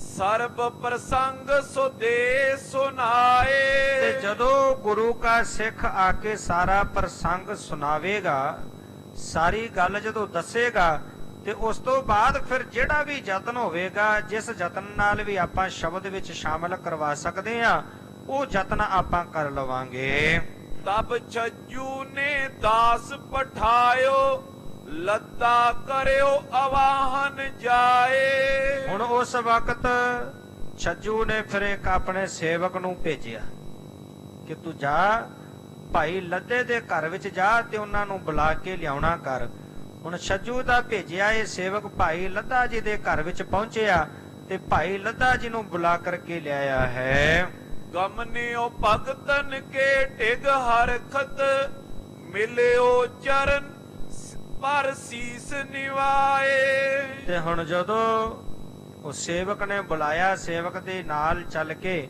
ਸਰਬ ਪ੍ਰਸੰਗ ਸੁਦੇ ਸੁਨਾਏ। ਤੇ ਜਦੋਂ ਗੁਰੂ ਕਾ ਸਿੱਖ ਆ ਕੇ ਸਾਰਾ ਪ੍ਰਸੰਗ ਸੁਣਾਵੇਗਾ, ਸਾਰੀ ਗੱਲ ਜਦੋਂ ਦੱਸੇਗਾ, ਤੇ ਉਸ ਤੋਂ ਬਾਅਦ ਫਿਰ ਜਿਹੜਾ ਵੀ ਯਤਨ ਹੋਵੇਗਾ, ਜਿਸ ਯਤਨ ਨਾਲ ਵੀ ਆਪਾਂ ਸ਼ਬਦ ਵਿੱਚ ਸ਼ਾਮਲ ਕਰਵਾ ਸਕਦੇ ਆ, ਉਹ ਯਤਨ ਆਪਾਂ ਕਰ ਲਵਾਂਗੇ। ਤਬ ਛੱਜੂ ਨੇ ਦਾਸ ਪਠਾਇਓ, ਲੱਦਾ ਕਰਿਓ ਆਵਾਹਨ ਜਾਏ। ਹੁਣ ਉਸ ਵਕਤ ਛੱਜੂ ਨੇ ਫਿਰ ਇੱਕ ਆਪਣੇ ਸੇਵਕ ਨੂੰ ਭੇਜਿਆ ਕਿ ਤੂੰ ਜਾ ਭਾਈ ਲੱਦੇ ਦੇ ਘਰ ਵਿੱਚ ਜਾ ਤੇ ਉਹਨਾਂ ਨੂੰ ਬੁਲਾ ਕੇ ਲਿਆਉਣਾ ਕਰ। ਹੁਣ ਛੱਜੂ ਦਾ ਭੇਜਿਆ ਇਹ ਸੇਵਕ ਭਾਈ ਲੱਦਾ ਜੀ ਦੇ ਘਰ ਵਿੱਚ ਪਹੁੰਚਿਆ ਤੇ ਭਾਈ ਲੱਦਾ ਜੀ ਨੂੰ ਬੁਲਾ ਕਰਕੇ ਲਿਆਇਆ ਹੈ। ਗਮਨਿਓ ਭਗਤਨ ਕੇ ਢਿਗ ਹਰਖਤ, ਮਿਲਿਓ ਚਰਨ ਪਰ ਸੀਸ ਨਿਵਾਏ। ਤੇ ਹੁਣ ਜਦੋਂ ਉਹ ਸੇਵਕ ਨੇ ਬੁਲਾਇਆ, ਸੇਵਕ ਦੇ ਨਾਲ ਚੱਲ ਕੇ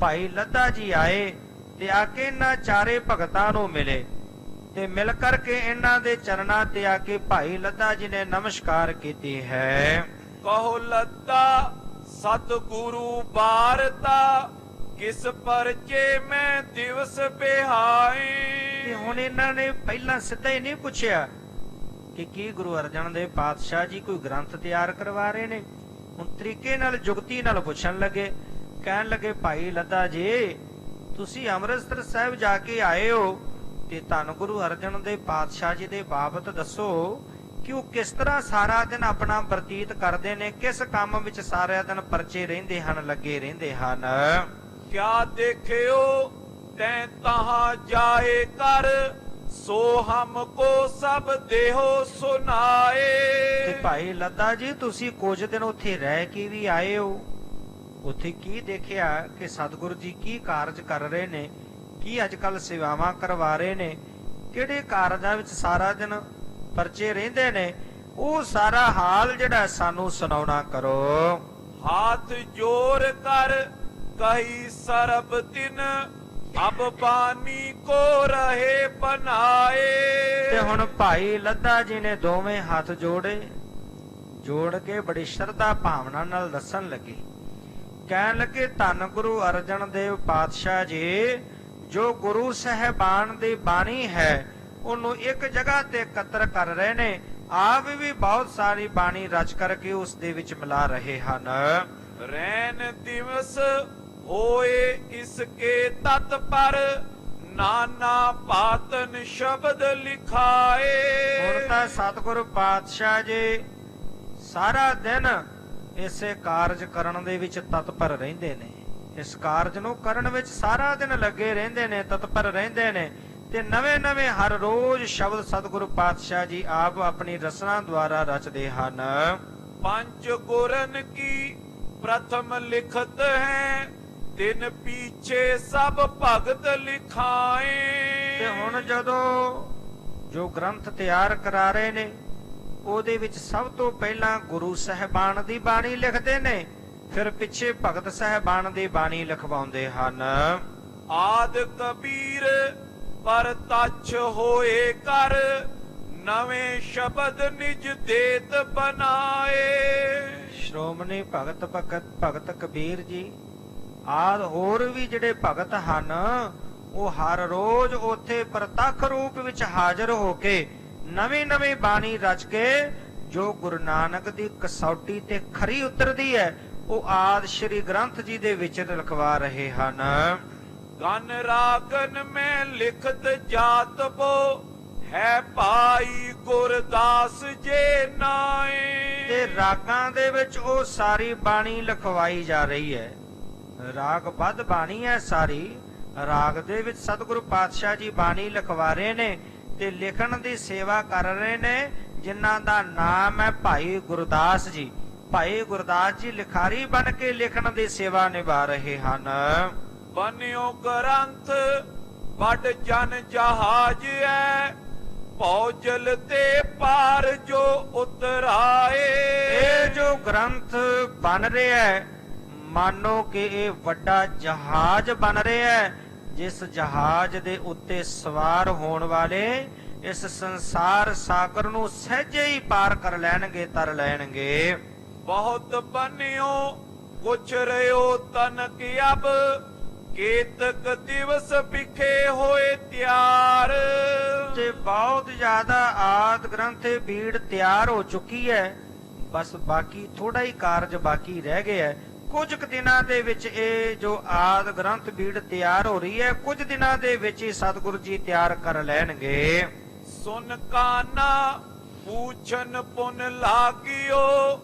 ਭਾਈ ਲੱਦਾ ਜੀ ਆਏ ਤੇ ਆ ਕੇ ਇਹਨਾਂ ਚਾਰੇ ਭਗਤਾਂ ਨੂੰ ਮਿਲੇ, ਤੇ ਮਿਲ ਕਰਕੇ ਇਹਨਾਂ ਦੇ ਚਰਨਾਂ ਤੇ ਆ ਕੇ ਭਾਈ ਲੱਦਾ ਜੀ ਨੇ ਨਮਸਕਾਰ ਕੀਤੀ ਹੈ। ਕਹੋ ਲੱਦਾ ਸਤਿਗੁਰੂ ਬਾਰਤਾ, ਕਿਸ ਪਰਚੇ ਮੈਂ ਦਿਵਸ ਬਿਹਾਈ। ਤੇ ਹੁਣ ਇਹਨਾਂ ਨੇ ਪਹਿਲਾਂ ਸਿੱਧਾ ਹੀ ਨਹੀਂ ਪੁੱਛਿਆ ਕਿ ਕੀ ਗੁਰੂ ਅਰਜਨ ਦੇਵ ਪਾਤਸ਼ਾਹ ਜੀ ਕੋਈ ਗ੍ਰੰਥ ਤਿਆਰ ਕਰਵਾ ਰਹੇ ਨੇ। ਹੁਣ ਤਰੀਕੇ ਨਾਲ ਜੁਗਤੀ ਨਾਲ ਪੁੱਛਣ ਲੱਗੇ, ਕਹਿਣ ਲੱਗੇ ਭਾਈ ਲੱਦਾ ਜੀ ਤੁਸੀਂ ਅੰਮ੍ਰਿਤਸਰ ਸਾਹਿਬ ਜਾ ਕੇ ਆਏ ਹੋ, ਤੇ ਧੰਨ ਗੁਰੂ ਅਰਜਨ ਦੇਵ ਪਾਤਸ਼ਾਹ ਜੀ ਦੇ ਬਾਬਤ ਦੱਸੋ ਕਿ ਉਹ ਕਿਸ ਤਰ੍ਹਾਂ ਸਾਰਾ ਦਿਨ ਆਪਣਾ ਬਤੀਤ ਕਰਦੇ ਨੇ, ਕਿਸ ਕੰਮ ਵਿੱਚ ਸਾਰਾ ਦਿਨ ਪਰਚੇ ਰਹਿੰਦੇ ਹਨ, ਲੱਗੇ ਰਹਿੰਦੇ ਹਨ। ਕਿਆ ਦੇਖਿਓ ਤੈਂ ਤਹਾਂ ਜਾਏ ਕਰ, ਸੋ ਹਮ ਕੋ ਸਭ ਦੇਹੋ ਸੁਨਾਏ। ਤੇ ਭਾਈ ਲੱਦਾ ਜੀ ਤੁਸੀਂ ਕੁਝ ਦਿਨ ਉੱਥੇ ਰਹਿ ਕੇ ਵੀ ਆਏ ਹੋ, ਉੱਥੇ ਕੀ ਦੇਖਿਆ ਕਿ ਸਤਿਗੁਰੂ ਜੀ ਕੀ ਕਾਰਜ ਕਰ ਰਹੇ ਨੇ, ਕੀ ਅੱਜ ਕੱਲ ਸੇਵਾਵਾਂ ਕਰਵਾ ਰਹੇ ਨੇ, ਕਿਹੜੇ ਕਾਰਜਾਂ ਵਿੱਚ ਸਾਰਾ ਦਿਨ ਪਰਚੇ ਰਹਿੰਦੇ ਨੇ, ਉਹ ਸਾਰਾ ਹਾਲ ਜਿਹੜਾ ਸਾਨੂੰ ਸੁਣਾਉਣਾ ਕਰੋ। ਹਾਥ ਜੋਰ ਕਰ ਕਹੀ ਸਰਬ ਤਿਨ, ਅਬ ਬਾਨੀ ਕੋ ਰਹੇ ਬਨਾਏ। ਤੇ ਹੁਣ ਭਾਈ ਲੱਦਾ ਜੀ ਨੇ ਦੋਵੇਂ ਹੱਥ ਜੋੜ ਕੇ ਬੜੀ ਸ਼ਰਧਾ ਭਾਵਨਾ ਨਾਲ ਦੱਸਣ ਲੱਗੇ, ਕਹਿਣ ਲੱਗੇ ਧੰਨ ਗੁਰੂ ਅਰਜਨ ਦੇਵ ਪਾਤਸ਼ਾਹ ਜੀ ਜੋ ਗੁਰੂ ਸਾਹਿਬਾਨ ਦੀ ਬਾਣੀ ਹੈ ਉਹਨੂੰ ਇੱਕ ਜਗ੍ਹਾ ਤੇ ਇਕੱਤਰ ਕਰ ਰਹੇ ਨੇ, ਆਪ ਵੀ ਬਹੁਤ ਸਾਰੀ ਬਾਣੀ ਰਚ ਕਰਕੇ ਉਸ ਦੇ ਵਿੱਚ ਮਿਲਾ ਰਹੇ ਹਨ। ਰੈਨ ਦਿਵਸ ਹੋਏ ਇਸਕੇ ਤਤ ਪਰ, ਨਾਨਾ ਪਾਤਨ ਸ਼ਬਦ ਲਿਖਾਏ। ਹੁਣ ਤਾਂ ਸਤਿਗੁਰੂ ਪਾਤਸ਼ਾਹ ਜੀ ਸਾਰਾ ਦਿਨ ਇਸੇ ਕਾਰਜ ਕਰਨ ਦੇ ਵਿੱਚ ਤਤਪਰ ਰਹਿੰਦੇ ਨੇ, ਇਸ ਕਾਰਜ ਨੂੰ ਕਰਨ ਵਿੱਚ ਸਾਰਾ ਦਿਨ ਲੱਗੇ ਰਹਿੰਦੇ ਨੇ, ਤਤਪਰ ਰਹਿੰਦੇ ਨੇ, ਤੇ ਨਵੇਂ ਹਰ ਰੋਜ਼ ਸ਼ਬਦ ਸਤਿਗੁਰੂ ਪਾਤਸ਼ਾਹ ਜੀ ਆਪ ਆਪਣੀ ਰਚਨਾ ਦੁਆਰਾ ਰਚਦੇ ਹਨ। ਪੰਜ ਗੁਰਨ ਕੀ ਪ੍ਰਥਮ ਲਿਖਤ ਹੈ, ਤਿਨ ਪੀਛੇ ਸਭ ਭਗਤ ਲਿਖਾਏ। ਤੇ ਹੁਣ ਜਦੋਂ ਜੋ ਗ੍ਰੰਥ ਤਿਆਰ ਕਰਾ ਰਹੇ ਨੇ ਉਹਦੇ ਵਿੱਚ ਸਭ ਤੋਂ ਪਹਿਲਾਂ ਗੁਰੂ ਸਾਹਿਬਾਨ ਦੀ ਬਾਣੀ ਲਿਖਦੇ ਨੇ, ਫਿਰ ਪਿੱਛੇ ਭਗਤ ਸਾਹਿਬਾਨ ਦੀ ਬਾਣੀ ਲਿਖਵਾਉਂਦੇ ਹਨ। ਆਦ ਕਬੀਰ ਪਰ ਤਛ ਹੋਏ ਕਰ ਨਵੇਂ ਸ਼ਬਦ ਨਿਜ ਦੇਤ ਬਨਾਏ। ਸ਼੍ਰੋਮਣੀ ਭਗਤ ਕਬੀਰ ਜੀ ਆਦ ਹੋਰ ਵੀ ਜਿਹੜੇ ਭਗਤ ਹਨ ਉਹ ਹਰ ਰੋਜ਼ ਉੱਥੇ ਪ੍ਰਤੱਖ ਰੂਪ ਵਿੱਚ ਹਾਜ਼ਰ ਹੋ ਕੇ ਨਵੀਂ ਨਵੀਂ ਬਾਣੀ ਰਚ ਕੇ ਜੋ ਗੁਰੂ ਨਾਨਕ ਦੀ ਕਸੌਟੀ ਤੇ ਖਰੀ ਉਤਰਦੀ ਹੈ ਉਹ ਆਦ ਸ਼੍ਰੀ ਗ੍ਰੰਥ ਜੀ ਦੇ ਵਿੱਚ ਲਿਖਵਾ ਰਹੇ ਹਨ। ਗਨ ਰਾਗਨ ਮੈਂ ਲਿਖਤ ਜਾਤ ਬੋ ਹੈ ਭਾਈ ਗੁਰਦਾਸ ਜੇ ਨਾਏ। ਤੇ ਰਾਗਾਂ ਦੇ ਵਿੱਚ ਉਹ ਸਾਰੀ ਬਾਣੀ ਲਿਖਵਾਈ ਜਾ ਰਹੀ ਹੈ। ਰਾਗ ਬੱਧ ਬਾਣੀ ਹੈ ਸਾਰੀ। ਰਾਗ ਦੇ ਵਿੱਚ ਸਤਿਗੁਰੂ ਪਾਤਸ਼ਾਹ ਜੀ ਬਾਣੀ ਲਿਖਵਾ ਰਹੇ ਨੇ ਤੇ ਲਿਖਣ ਦੀ ਸੇਵਾ ਕਰ ਰਹੇ ਨੇ ਜਿਨ੍ਹਾਂ ਦਾ ਨਾਮ ਹੈ ਭਾਈ ਗੁਰਦਾਸ ਜੀ। ਭਾਈ ਗੁਰਦਾਸ ਜੀ ਲਿਖਾਰੀ ਬਣ ਕੇ ਲਿਖਣ ਦੀ ਸੇਵਾ ਨਿਭਾ ਰਹੇ ਹਨ। ਬਨਿਓ ਗ੍ਰੰਥ ਵੱਡ ਜਨ ਜਹਾਜ ਹੈ ਭੌਜਲ ਤੇ ਪਾਰ ਜੋ ਉਤਰਾਏ। ਇਹ ਜੋ ਗ੍ਰੰਥ ਬਣ ਰਿਹਾ ਹੈ ਮਾਨੋ ਕਿ ਇਹ ਵੱਡਾ ਜਹਾਜ਼ ਬਣ ਰਿਹਾ ਹੈ ਜਿਸ ਜਹਾਜ਼ ਦੇ ਉੱਤੇ ਸਵਾਰ ਹੋਣ ਵਾਲੇ ਇਸ ਸੰਸਾਰ ਸਾਗਰ ਨੂੰ ਸਹਿਜੇ ਹੀ ਪਾਰ ਕਰ ਲੈਣਗੇ, ਤਰ ਲੈਣਗੇ। ਬਹੁਤ ਬਨਿਓ ਕੁਛ ਰਿਓ ਤਨਕ ਅਬ ਕੇਤਕ ਦਿਵਸ ਵਿਖੇ ਹੋਏ ਤਿਆਰ। ਤੇ ਬਹੁਤ ਜ਼ਿਆਦਾ ਆਦ ਗ੍ਰੰਥ ਬੀੜ ਤਿਆਰ ਹੋ ਚੁੱਕੀ ਹੈ, ਬਸ ਬਾਕੀ ਥੋੜਾ ਹੀ ਕਾਰਜ ਬਾਕੀ ਰਹਿ ਗਿਆ ਹੈ। ਕੁਝ ਕੁ ਦਿਨਾਂ ਦੇ ਵਿੱਚ ਇਹ ਜੋ ਆਦ ਗ੍ਰੰਥ ਬੀੜ ਤਿਆਰ ਹੋ ਰਹੀ ਹੈ ਕੁਝ ਦਿਨਾਂ ਦੇ ਵਿੱਚ ਹੀ ਸਤਿਗੁਰੂ ਜੀ ਤਿਆਰ ਕਰ ਲੈਣਗੇ। ਸੁਨ ਕਾਨਾ ਪੂਛਨ ਪੁਨ ਲਾਗਿਓ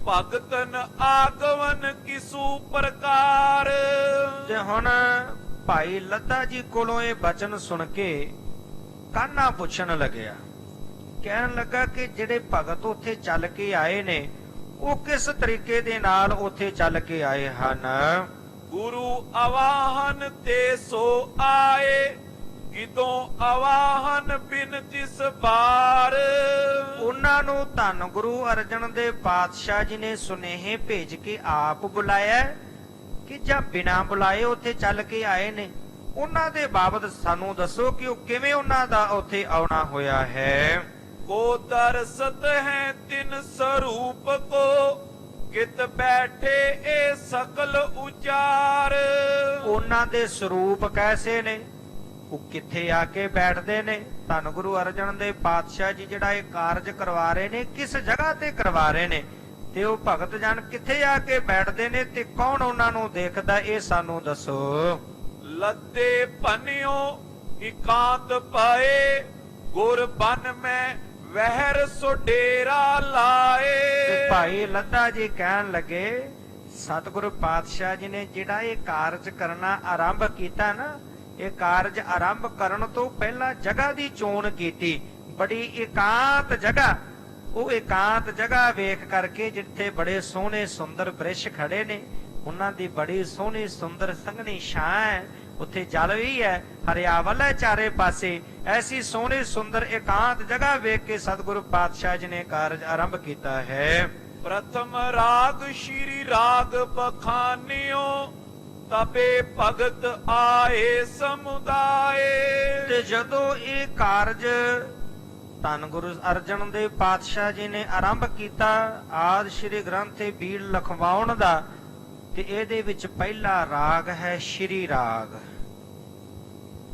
ਭਗਤਨ ਆਗਵਨ ਕਿਸੂ ਪ੍ਰਕਾਰ। ਤੇ ਹੁਣ ਭਾਈ ਲੱਦਾ ਜੀ ਕੋਲੋਂ ਇਹ ਬਚਨ ਸੁਣ ਕੇ ਕਾਨਾ ਪੁੱਛਣ ਲੱਗਿਆ, ਕਹਿਣ ਲੱਗਾ ਕਿ ਜਿਹੜੇ ਭਗਤ ਉੱਥੇ ਚੱਲ ਕੇ ਆਏ ਨੇ ਉਹ ਕਿਸ ਤਰੀਕੇ ਦੇ ਨਾਲ ਉੱਥੇ ਚੱਲ ਕੇ ਆਏ ਹਨ। ਗੁਰੂ ਆਵਾਹਨ ਤੇ ਸੋ ਆਏ ਕਿਦੋਂ ਆਵਾਹਨ ਬਿਨ ਤਿਸ ਬਾਰ। ਉਹਨਾਂ ਨੂੰ ਧੰਨ ਗੁਰੂ ਅਰਜਨ ਦੇਵ ਪਾਤਸ਼ਾਹ ਜੀ ਨੇ ਸੁਨੇਹੇ ਭੇਜ ਕੇ ਆਪ ਬੁਲਾਇਆ ਕਿ ਜਾਂ ਬਿਨਾਂ ਬੁਲਾਏ ਉੱਥੇ ਚੱਲ ਕੇ ਆਏ ਨੇ। ਉਹਨਾਂ ਦੇ ਬਾਬਤ ਸਾਨੂੰ ਦੱਸੋ ਕਿ ਉਹ ਕਿਵੇਂ ਉਹਨਾਂ ਦਾ ਉੱਥੇ ਆਉਣਾ ਹੋਇਆ ਹੈ। ਕੋ ਦਰਸਤ ਹੈ ਤਿਨ ਸਰੂਪ ਕੋ ਕਿਤ ਬੈਠੇ ਇਹ ਸਕਲ ਉਚਾਰ। ਉਹਨਾਂ ਦੇ ਸਰੂਪ ਕੈਸੇ ਨੇ, ਉਹ ਕਿੱਥੇ ਆ ਕੇ ਬੈਠਦੇ ਨੇ। ਧੰਨ ਗੁਰੂ ਅਰਜਨ ਦੇਵ ਪਾਤਸ਼ਾਹ ਜੀ ਜਿਹੜਾ ਇਹ ਕਾਰਜ ਕਰਵਾ ਰਹੇ ਨੇ ਕਿਸ ਜਗ੍ਹਾ ਤੇ ਕਰਵਾ ਰਹੇ ਨੇ ਤੇ ਉਹ ਭਗਤ ਜਨ ਕਿੱਥੇ ਆ ਕੇ ਬੈਠਦੇ ਨੇ ਤੇ ਕੌਣ ਉਹਨਾਂ ਨੂੰ ਦੇਖਦਾ, ਇਹ ਸਾਨੂੰ ਦੱਸੋ। ਲੱਦੇ ਪਨਿਓ ਇਕਾਂਤ ਪਾਏ ਗੁਰ ਬਨ ਮੈਂ ਵਹਿਰ ਸੋ ਡੇਰਾ ਲਾਏ। ਤੇ ਭਾਈ ਲੱਦਾ ਜੀ ਕਹਿਣ ਲੱਗੇ ਸਤਿਗੁਰੂ ਪਾਤਸ਼ਾਹ ਜੀ ਨੇ ਜਿਹੜਾ ਇਹ ਕਾਰਜ ਕਰਨਾ ਆਰੰਭ ਕੀਤਾ ਨਾ, ਇਹ ਕਾਰਜ ਆਰੰਭ ਕਰਨ ਤੋਂ ਪਹਿਲਾਂ ਜਗ੍ਹਾ ਦੀ ਚੋਣ ਕੀਤੀ, ਬੜੀ ਇਕਾਂਤ ਜਗ੍ਹਾ। ਉਹ ਇਕਾਂਤ ਜਗ੍ਹਾ ਵੇਖ ਕਰਕੇ ਜਿੱਥੇ ਬੜੇ ਸੋਹਣੇ ਸੁੰਦਰ ਬ੍ਰਿਸ਼ ਖੜੇ ਨੇ ਉਹਨਾਂ ਦੀ ਬੜੀ ਸੋਹਣੀ ਸੁੰਦਰ ਸੰਘਣੀ ਛਾਂ ਹੈ, ਉੱਥੇ ਜਲ ਵੀ ਹੈ, ਹਰਿਆਵਲ ਹੈ ਚਾਰੇ ਪਾਸੇ। ਐਸੀ ਸੋਹਣੀ ਸੁੰਦਰ ਇਕਾਂਤ ਜਗ੍ਹਾ ਵੇਖ ਕੇ ਸਤਿਗੁਰੂ ਪਾਤਸ਼ਾਹ ਜੀ ਨੇ ਕਾਰਜ ਆਰੰਭ ਕੀਤਾ ਹੈ। ਪ੍ਰਥਮ ਰਾਗ ਸ਼੍ਰੀ ਰਾਗ ਬਖਾਨਿਓ ਤਬੇ ਭਗਤ ਆਏ ਸਮੁਦਾਏ। ਤੇ ਜਦੋਂ ਇਹ ਕਾਰਜ ਧੰਨ ਗੁਰੂ ਅਰਜਨ ਦੇਵ ਪਾਤਸ਼ਾਹ ਜੀ ਨੇ ਆਰੰਭ ਕੀਤਾ ਆਦ ਸ਼੍ਰੀ ਗ੍ਰੰਥ ਬੀੜ ਲਿਖਵਾਉਣ ਦਾ, ਤੇ ਇਹਦੇ ਵਿੱਚ ਪਹਿਲਾ ਰਾਗ ਹੈ ਸ਼੍ਰੀ ਰਾਗ।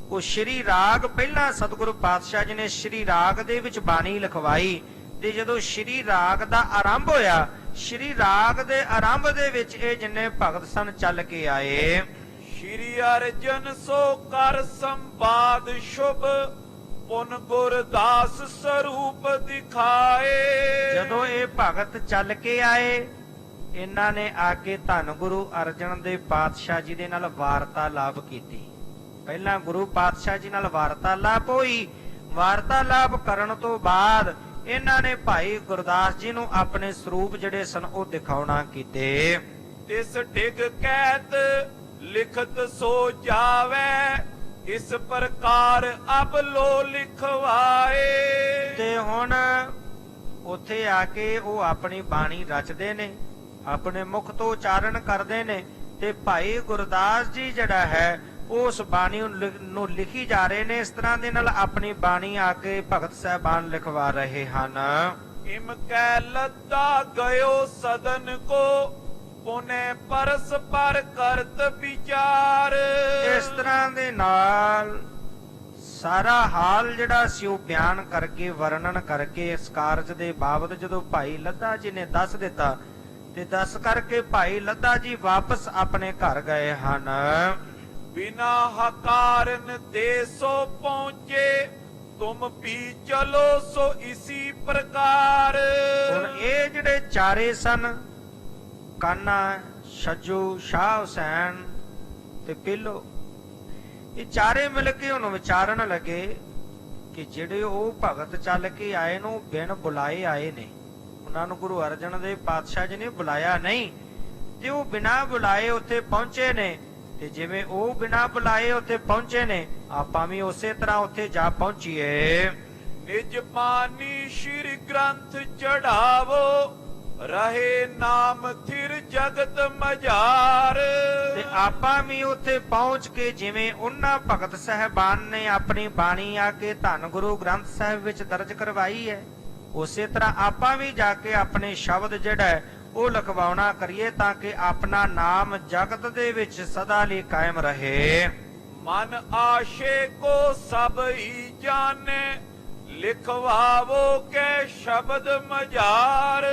ਉਹ ਸ਼੍ਰੀ ਰਾਗ ਪਹਿਲਾਂ ਸਤਿਗੁਰੂ ਪਾਤਸ਼ਾਹ ਜੀ ਨੇ ਸ਼੍ਰੀ ਰਾਗ ਦੇ ਵਿੱਚ ਬਾਣੀ ਲਿਖਵਾਈ ਤੇ ਜਦੋਂ ਸ਼੍ਰੀ ਰਾਗ ਦਾ ਆਰੰਭ ਹੋਇਆ, ਸ਼੍ਰੀ ਰਾਗ ਦੇ ਆਰੰਭ ਦੇ ਵਿੱਚ ਇਹ ਜਿੰਨੇ ਭਗਤ ਸਨ ਚੱਲ ਕੇ ਆਏ। ਸ਼੍ਰੀ ਅਰਜਨ ਸੋ ਕਰ ਸੰਵਾਦ ਸ਼ੁਭ ਪੁਨ ਗੁਰਦਾਸ ਸਰੂਪ ਦਿਖਾਏ। ਜਦੋਂ ਇਹ ਭਗਤ ਚੱਲ ਕੇ ਆਏ ਇਹਨਾਂ ਨੇ ਆ ਕੇ ਧੰਨ ਗੁਰੂ ਅਰਜਨ ਦੇਵ ਪਾਤਸ਼ਾਹ ਜੀ ਦੇ ਨਾਲ ਵਾਰਤਾਲਾਪ ਕੀਤੀ। ਪਹਿਲਾਂ ਗੁਰੂ ਪਾਤਸ਼ਾਹ ਜੀ ਨਾਲ ਵਾਰਤਾਲਾਪ ਹੋਈ। ਵਾਰਤਾਲਾਪ ਕਰਨ ਤੋਂ ਬਾਅਦ ਇਹਨਾਂ ਨੇ ਭਾਈ ਗੁਰਦਾਸ ਜੀ ਨੂੰ ਆਪਣੇ ਸਰੂਪ ਜਿਹੜੇ ਸਨ ਉਹ ਦਿਖਾਉਣਾ ਕੀਤੇ। ਤਿਸ ਡਿਗ ਕਹਿਤ ਲਿਖਤ ਸੋ ਜਾਵੇ ਇਸ ਪ੍ਰਕਾਰ ਅਬ ਲੋ ਲਿਖਵਾਏ। ਤੇ ਹੁਣ ਉੱਥੇ ਆ ਕੇ ਉਹ ਆਪਣੀ ਬਾਣੀ ਰਚਦੇ ਨੇ, ਆਪਣੇ ਮੁਖ ਤੋਂ ਉਚਾਰਨ ਕਰਦੇ ਨੇ ਤੇ ਭਾਈ ਗੁਰਦਾਸ ਜੀ ਜਿਹੜਾ ਹੈ ਉਸ ਬਾਣੀ ਨੂੰ ਲਿਖੀ ਜਾ ਰਹੇ ਨੇ। ਇਸ ਤਰ੍ਹਾਂ ਦੇ ਨਾਲ ਆਪਣੀ ਬਾਣੀ ਆ ਕੇ ਭਗਤ ਸਾਹਿਬਾਨ ਲਿਖਵਾ ਰਹੇ ਹਨ। ਇਮ ਕੈ ਲੱਦਾ ਗਇਓ ਸਦਨ ਕੋ ਪੁਨੇ ਪਰਸ ਪਰ ਕਰਤ ਵਿਚਾਰ। ਇਸ ਤਰ੍ਹਾਂ ਦੇ ਨਾਲ ਸਾਰਾ ਹਾਲ ਜਿਹੜਾ ਸੀ ਉਹ ਬਿਆਨ ਕਰਕੇ ਵਰਣਨ ਕਰਕੇ ਇਸ ਕਾਰਜ ਦੇ ਬਾਬਤ ਜਦੋਂ ਭਾਈ ਲੱਦਾ ਜੀ ਨੇ ਦੱਸ ਦਿੱਤਾ ਤੇ ਦੱਸ ਕਰਕੇ ਭਾਈ ਲੱਦਾ ਜੀ ਵਾਪਸ ਆਪਣੇ ਘਰ ਗਏ ਹਨ। ਬਿਨਾ ਹਕਾਰਨ ਦੇਸੋ ਪਹੁੰਚੇ ਤੁਮ ਵੀ ਚਲੋ ਸੋ ਇਸੀ ਪ੍ਰਕਾਰ। ਹੁਣ ਇਹ ਜਿਹੜੇ ਚਾਰੇ ਸਨ, ਕਾਨਾ, ਛੱਜੂ, ਸ਼ਾਹ ਹੁਸੈਨ ਤੇ ਪੀਲੋ, ਇਹ ਚਾਰੇ ਮਿਲ ਕੇ ਉਹਨੂੰ ਵਿਚਾਰਨ ਲੱਗੇ ਕਿ ਜਿਹੜੇ ਉਹ ਭਗਤ ਚੱਲ ਕੇ ਆਏ ਨੂੰ ਬਿਨ ਬੁਲਾਏ ਆਏ ਨੇ, ਉਹਨਾਂ ਨੂੰ ਗੁਰੂ ਅਰਜਨ ਦੇਵ ਪਾਤਸ਼ਾਹ ਜੀ ਨੇ ਬੁਲਾਇਆ ਨਹੀਂ, ਤੇ ਉਹ ਬਿਨਾਂ ਬੁਲਾਏ ਉੱਥੇ ਪਹੁੰਚੇ ਨੇ। ਤੇ ਜਿਵੇਂ ਉਹ ਬਿਨਾਂ ਬੁਲਾਏ ਉੱਥੇ ਪਹੁੰਚੇ ਨੇ, ਆਪਾਂ ਵੀ ਉਸੇ ਤਰ੍ਹਾਂ ਉੱਥੇ ਜਾ ਪਹੁੰਚੀਏ। ਨਿਜ ਬਾਣੀ ਸ਼੍ਰੀ ਗ੍ਰੰਥ ਚੜਾਵੋ ਰਹੇ ਨਾਮ ਥਿਰ ਜਗਤ ਮਝਾਰ। ਤੇ ਆਪਾਂ ਵੀ ਉੱਥੇ ਪਹੁੰਚ ਕੇ ਜਿਵੇਂ ਉਹਨਾਂ ਭਗਤ ਸਹਿਬਾਨ ਨੇ ਆਪਣੀ ਬਾਣੀ ਆ ਕੇ ਧੰਨ ਗੁਰੂ ਗ੍ਰੰਥ ਸਾਹਿਬ ਵਿੱਚ ਦਰਜ ਕਰਵਾਈ ਹੈ, ਉਸੇ ਤਰ੍ਹਾਂ ਆਪਾਂ ਵੀ ਜਾ ਕੇ ਆਪਣੇ ਸ਼ਬਦ ਜਿਹੜਾ ਹੈ ਉਹ ਲਿਖਵਾਉਣਾ ਕਰੀਏ, ਤਾਂ ਕਿ ਆਪਣਾ ਨਾਮ ਜਗਤ ਦੇ ਵਿੱਚ ਸਦਾ ਲਈ ਕਾਇਮ ਰਹੇ। ਮਨ ਆਸ਼ੇ ਕੋ ਸਭ ਹੀ ਜਾਣੇ ਲਿਖਵਾਵੋ ਕੇ ਸ਼ਬਦ ਮਝਾਰ।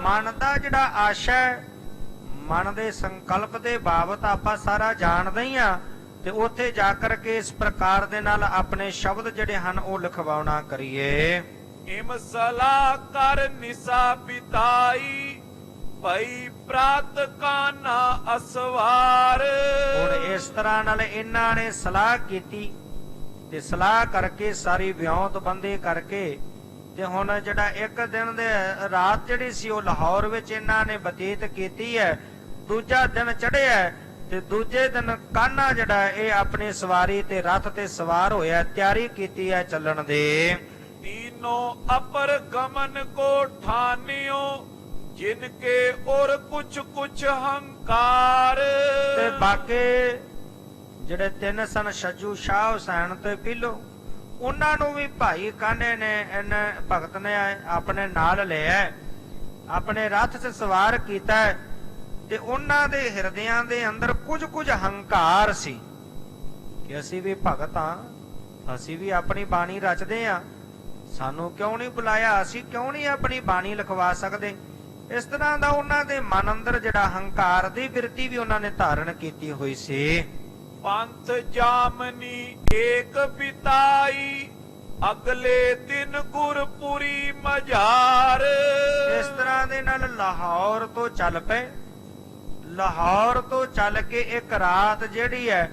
ਮਨ ਦਾ ਜਿਹੜਾ ਆਸ਼ਾ ਹੈ, ਮਨ ਦੇ ਸੰਕਲਪ ਦੇ ਬਾਬਤ ਆਪਾਂ ਸਾਰਾ ਜਾਣਦੇ ਹੀ ਆ, ਤੇ ਉੱਥੇ ਜਾ ਕਰਕੇ ਇਸ ਪ੍ਰਕਾਰ ਦੇ ਨਾਲ ਆਪਣੇ ਸ਼ਬਦ ਜਿਹੜੇ ਹਨ ਉਹ ਲਿਖਵਾਉਣਾ ਕਰੀਏ। ਇਮ ਸਲਾਹ ਕਰ ਨਿਸਾ ਬਿਤਾਈ ਭਈ ਪ੍ਰਾਤ ਕਾਨਾ ਅਸਵਾਰ। ਹੁਣ ਇਸ ਤਰ੍ਹਾਂ ਨਾਲ ਇਹਨਾਂ ਨੇ ਸਲਾਹ ਕੀਤੀ ਤੇ ਸਲਾਹ ਕਰਕੇ ਸਾਰੀ ਵਿਉਂਤ ਬੰਦੇ ਕਰਕੇ ਤੇ ਹੁਣ ਜਿਹੜਾ ਇੱਕ ਦਿਨ ਦੇ ਰਾਤ ਜਿਹੜੀ ਸੀ ਉਹ ਲਾਹੌਰ ਵਿੱਚ ਇਹਨਾਂ ਨੇ ਬਤੀਤ ਕੀਤੀ ਹੈ। ਦੂਜਾ ਦਿਨ ਚੜ੍ਹਿਆ ਤੇ ਦੂਜੇ ਦਿਨ ਕਾਨਾ ਜਿਹੜਾ ਇਹ ਆਪਣੀ ਸਵਾਰੀ ਤੇ ਰੱਥ ਤੇ ਸਵਾਰ ਹੋਇਆ, ਤਿਆਰੀ ਕੀਤੀ ਹੈ ਚੱਲਣ ਦੇ। तीनों अपर गमन को ठानियो जिनके और कुछ कुछ हंकार। ਤੇ ਬਾਕੀ ਜਿਹੜੇ ਤਿੰਨ ਸਨ, ਛੱਜੂ, ਸ਼ਾਹ ਹੁਸੈਨ ਤੇ ਪੀਲੋ, ਉਹਨਾਂ ਨੂੰ ਵੀ ਭਾਈ ਕਾਨੇ ਨੇ ਇਹਨੇ ਭਗਤ ਨੇ ਆਪਣੇ ਨਾਲ ਲਿਆ, ਆਪਣੇ ਰੱਥ 'ਚ ਸਵਾਰ ਕੀਤਾ ਤੇ ਉਹਨਾਂ ਦੇ ਹਿਰਦਿਆਂ ਦੇ ਅੰਦਰ ਕੁਝ ਹੰਕਾਰ ਸੀ ਕਿ ਅਸੀਂ ਵੀ ਭਗਤ ਹਾਂ, ਅਸੀਂ ਵੀ ਆਪਣੀ ਬਾਣੀ ਰਚਦੇ ਹਾਂ, ਸਾਨੂੰ ਕਿਉਂ ਨਹੀਂ ਬੁਲਾਇਆ, ਅਸੀਂ ਕਿਉਂ ਨਹੀਂ ਆਪਣੀ ਬਾਣੀ ਲਿਖਵਾ ਸਕਦੇ। ਇਸ ਤਰ੍ਹਾਂ ਦਾ ਉਹਨਾਂ ਦੇ ਮਨ ਅੰਦਰ ਜਿਹੜਾ ਹੰਕਾਰ ਦੀ ਬਿਰਤੀ ਵੀ ਉਹਨਾਂ ਨੇ ਧਾਰਨ ਕੀਤੀ ਹੋਈ ਸੀ। ਪੰਥ ਜਾਮਨੀ ਏਕ ਬਿਤਾਈ ਅਗਲੇ ਦਿਨ ਗੁਰਪੁਰੀ ਮਝਾਰ। ਇਸ ਤਰ੍ਹਾਂ ਦੇ ਨਾਲ ਲਾਹੌਰ ਤੋਂ ਚੱਲ ਪਏ। ਲਾਹੌਰ ਤੋਂ ਚੱਲ ਕੇ ਇੱਕ ਰਾਤ ਜਿਹੜੀ ਹੈ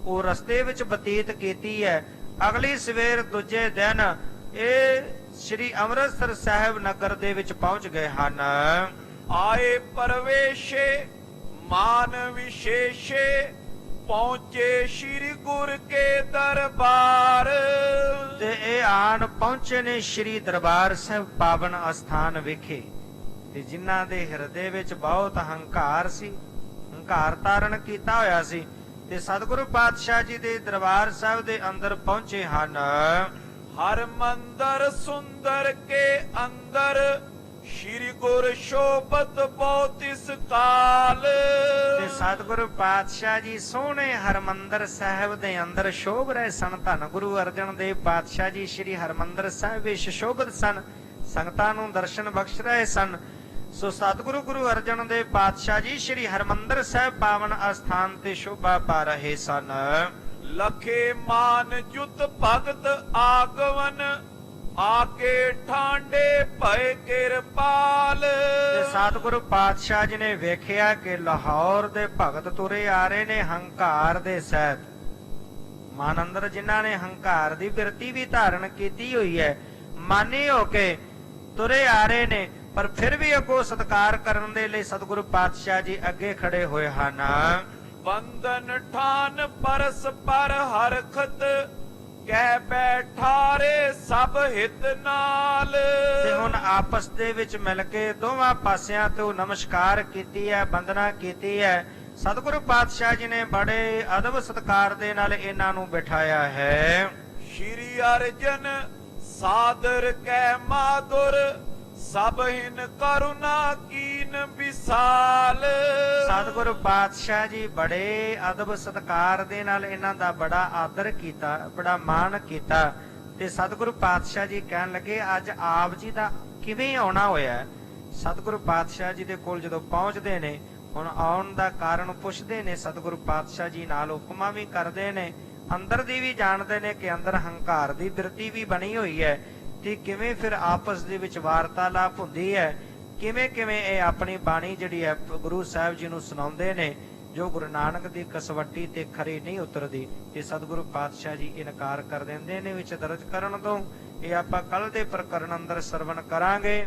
ਉਹ ਰਸਤੇ ਵਿੱਚ ਬਤੀਤ ਕੀਤੀ ਹੈ। ਅਗਲੀ ਸਵੇਰ ਦੂਜੇ ਦਿਨ ਇਹ ਸ੍ਰੀ ਅੰਮ੍ਰਿਤਸਰ ਸਾਹਿਬ ਨਗਰ ਦੇ ਵਿੱਚ ਪਹੁੰਚ ਗਏ ਹਨ। ਆਏ ਪਰਵੇਸ਼ੇ ਮਾਨ ਵਿਸ਼ੇਸ਼ੇ ਪਹੁੰਚੇ ਸ੍ਰੀ ਗੁਰ ਕੇ ਦਰਬਾਰ। ਤੇ ਇਹ ਆਣ ਪਹੁੰਚੇ ਨੇ ਸ੍ਰੀ ਦਰਬਾਰ ਸਾਹਿਬ ਪਾਵਨ ਅਸਥਾਨ ਵਿਖੇ, ਤੇ ਜਿਨ੍ਹਾਂ ਦੇ ਹਿਰਦੇ ਵਿੱਚ ਬਹੁਤ ਹੰਕਾਰ ਸੀ, ਹੰਕਾਰ ਧਾਰਨ ਕੀਤਾ ਹੋਇਆ ਸੀ, ਤੇ ਸਤਿਗੁਰੂ ਪਾਤਸ਼ਾਹ ਜੀ ਦੇ ਦਰਬਾਰ ਸਾਹਿਬ ਦੇ ਅੰਦਰ ਪਹੁੰਚੇ ਹਨ। ਹਰ ਮੰਦਰ ਸੁੰਦਰ ਕੇ ਅੰਦਰ ਸ਼੍ਰੀ ਗੁਰ ਸ਼ੋਭਤ ਬਹੁਤ ਇਸ ਕਾਲ। ਤੇ ਸਤਿਗੁਰੂ ਪਾਤਸ਼ਾਹ ਜੀ ਸੋਹਣੇ ਹਰਮੰਦਰ ਸਾਹਿਬ ਦੇ ਅੰਦਰ ਸ਼ੋਭ ਰਹੇ ਸਨ। ਧੰਨ ਗੁਰੂ ਅਰਜਨ ਦੇਵ ਪਾਤਸ਼ਾਹ ਜੀ ਸ਼੍ਰੀ ਹਰਮੰਦਰ ਸਾਹਿਬ ਵਿੱਚ ਸ਼ੋਭਤ ਸਨ, ਸੰਗਤਾਂ ਨੂੰ ਦਰਸ਼ਨ ਬਖਸ਼ ਰਹੇ ਸਨ। ਸੋ ਸਤਿਗੁਰੂ ਗੁਰੂ ਅਰਜਨ ਦੇਵ ਪਾਤਸ਼ਾਹ ਜੀ ਸ਼੍ਰੀ ਹਰਮੰਦਰ ਸਾਹਿਬ ਪਾਵਨ ਅਸਥਾਨ ਤੇ ਸ਼ੋਭਾ ਪਾ ਰਹੇ ਸਨ। ਲਖੇ ਮਾਨ ਜੁਤ ਭਗਤ ਆਗਵਨ ਆਕੇ ਠਾਂਡੇ ਭਏ ਕਿਰਪਾਲ। ਤੇ ਸਤਿਗੁਰੂ ਪਾਤਸ਼ਾਹ ਜੀ ਨੇ ਵੇਖਿਆ ਕਿ ਲਾਹੌਰ ਦੇ ਭਗਤ ਤੁਰੇ ਆ ਰਹੇ ਨੇ ਹੰਕਾਰ ਦੇ ਸਹਿਤ। ਮਨ ਅੰਦਰ ਜਿਨ੍ਹਾਂ ਨੇ ਹੰਕਾਰ ਦੀ ਬਿਰਤੀ ਵੀ ਧਾਰਨ ਕੀਤੀ ਹੋਈ ਹੈ, ਮਾਨੀ ਹੋ ਕੇ ਤੁਰੇ ਆ ਰਹੇ ਨੇ, ਪਰ ਫਿਰ ਵੀ ਅੱਗੋਂ ਸਤਿਕਾਰ ਕਰਨ ਦੇ ਲਈ ਸਤਿਗੁਰੂ ਪਾਤਸ਼ਾਹ ਜੀ ਅੱਗੇ ਖੜੇ ਹੋਏ ਹਨ। ਬੰਧਨ ਠਾਨ ਪਰਸ ਪਰ ਹਰਖਤ ਕਹਿ ਬੈਠਾਰੇ ਸਭ ਹਿਤ ਨਾਲ। ਤੇ ਹੁਣ ਆਪਸ ਦੇ ਵਿੱਚ ਮਿਲ ਕੇ ਦੋਵਾਂ ਪਾਸਿਆਂ ਤੋਂ ਨਮਸਕਾਰ ਕੀਤੀ ਹੈ, ਬੰਦਨਾ ਕੀਤੀ ਹੈ। ਸਤਿਗੁਰੂ ਪਾਤਸ਼ਾਹ ਜੀ ਨੇ ਬੜੇ ਅਦਬ ਸਤਕਾਰ ਦੇ ਨਾਲ ਇਹਨਾਂ ਨੂੰ ਬਿਠਾਇਆ ਹੈ। ਸ਼੍ਰੀ ਅਰਜਨ ਸਾਦਰ ਕੈ ਮਾਧੁਰ ਸਭਹਿਨ ਕਰੁਣਾ ਕੀਨ ਵਿਸਾਲ। ਸਤਿਗੁਰੂ ਪਾਤਸ਼ਾਹ ਜੀ ਬੜੇ ਅਦਬ ਸਤਕਾਰ ਦੇ ਨਾਲ ਇਹਨਾਂ ਦਾ ਬੜਾ ਆਦਰ ਕੀਤਾ, ਬੜਾ ਮਾਣ ਕੀਤਾ। ਤੇ ਸਤਿਗੁਰੂ ਪਾਤਸ਼ਾਹ ਜੀ ਕਹਿਣ ਲੱਗੇ ਅੱਜ ਆਪ ਜੀ ਦਾ ਕਿਵੇਂ ਆਉਣਾ ਹੋਇਆ। ਸਤਿਗੁਰੂ ਪਾਤਸ਼ਾਹ ਜੀ ਦੇ ਕੋਲ ਜਦੋਂ ਪਹੁੰਚਦੇ ਨੇ, ਹੁਣ ਆਉਣ ਦਾ ਕਾਰਨ ਪੁੱਛਦੇ ਨੇ, ਸਤਿਗੁਰੂ ਪਾਤਸ਼ਾਹ ਜੀ ਨਾਲ ਹੁਕਮਾਂ ਵੀ ਕਰਦੇ ਨੇ, ਅੰਦਰ ਦੀ ਵੀ ਜਾਣਦੇ ਨੇ ਕਿ ਅੰਦਰ ਹੰਕਾਰ ਦੀ ਬਿਰਤੀ ਵੀ ਬਣੀ ਹੋਈ ਹੈ ਤੇ ਕਿਵੇਂ ਫਿਰ ਆਪਸ ਦੇ ਵਿੱਚ ਵਾਰਤਾਲਾਪ ਹੁੰਦੀ ਹੈ, ਕਿਵੇਂ ਕਿਵੇਂ ਇਹ ਆਪਣੀ ਬਾਣੀ ਜਿਹੜੀ ਹੈ ਗੁਰੂ ਸਾਹਿਬ ਜੀ ਨੂੰ ਸੁਣਾਉਂਦੇ ਨੇ, ਜੋ ਗੁਰੂ ਨਾਨਕ ਦੀ ਕਸਵੱਟੀ ਤੇ ਖਰੀ ਨਹੀਂ ਉਤਰਦੀ। ਤੇ ਸਤਿਗੁਰੂ ਪਾਤਸ਼ਾਹ ਜੀ ਇਨਕਾਰ ਕਰ ਦਿੰਦੇ ਨੇ ਵਿੱਚ ਦਰਜ ਕਰਨ ਤੋਂ। ਇਹ ਆਪਾਂ ਕੱਲ ਦੇ ਪ੍ਰਕਰਨ ਅੰਦਰ ਸਰਵਣ ਕਰਾਂਗੇ।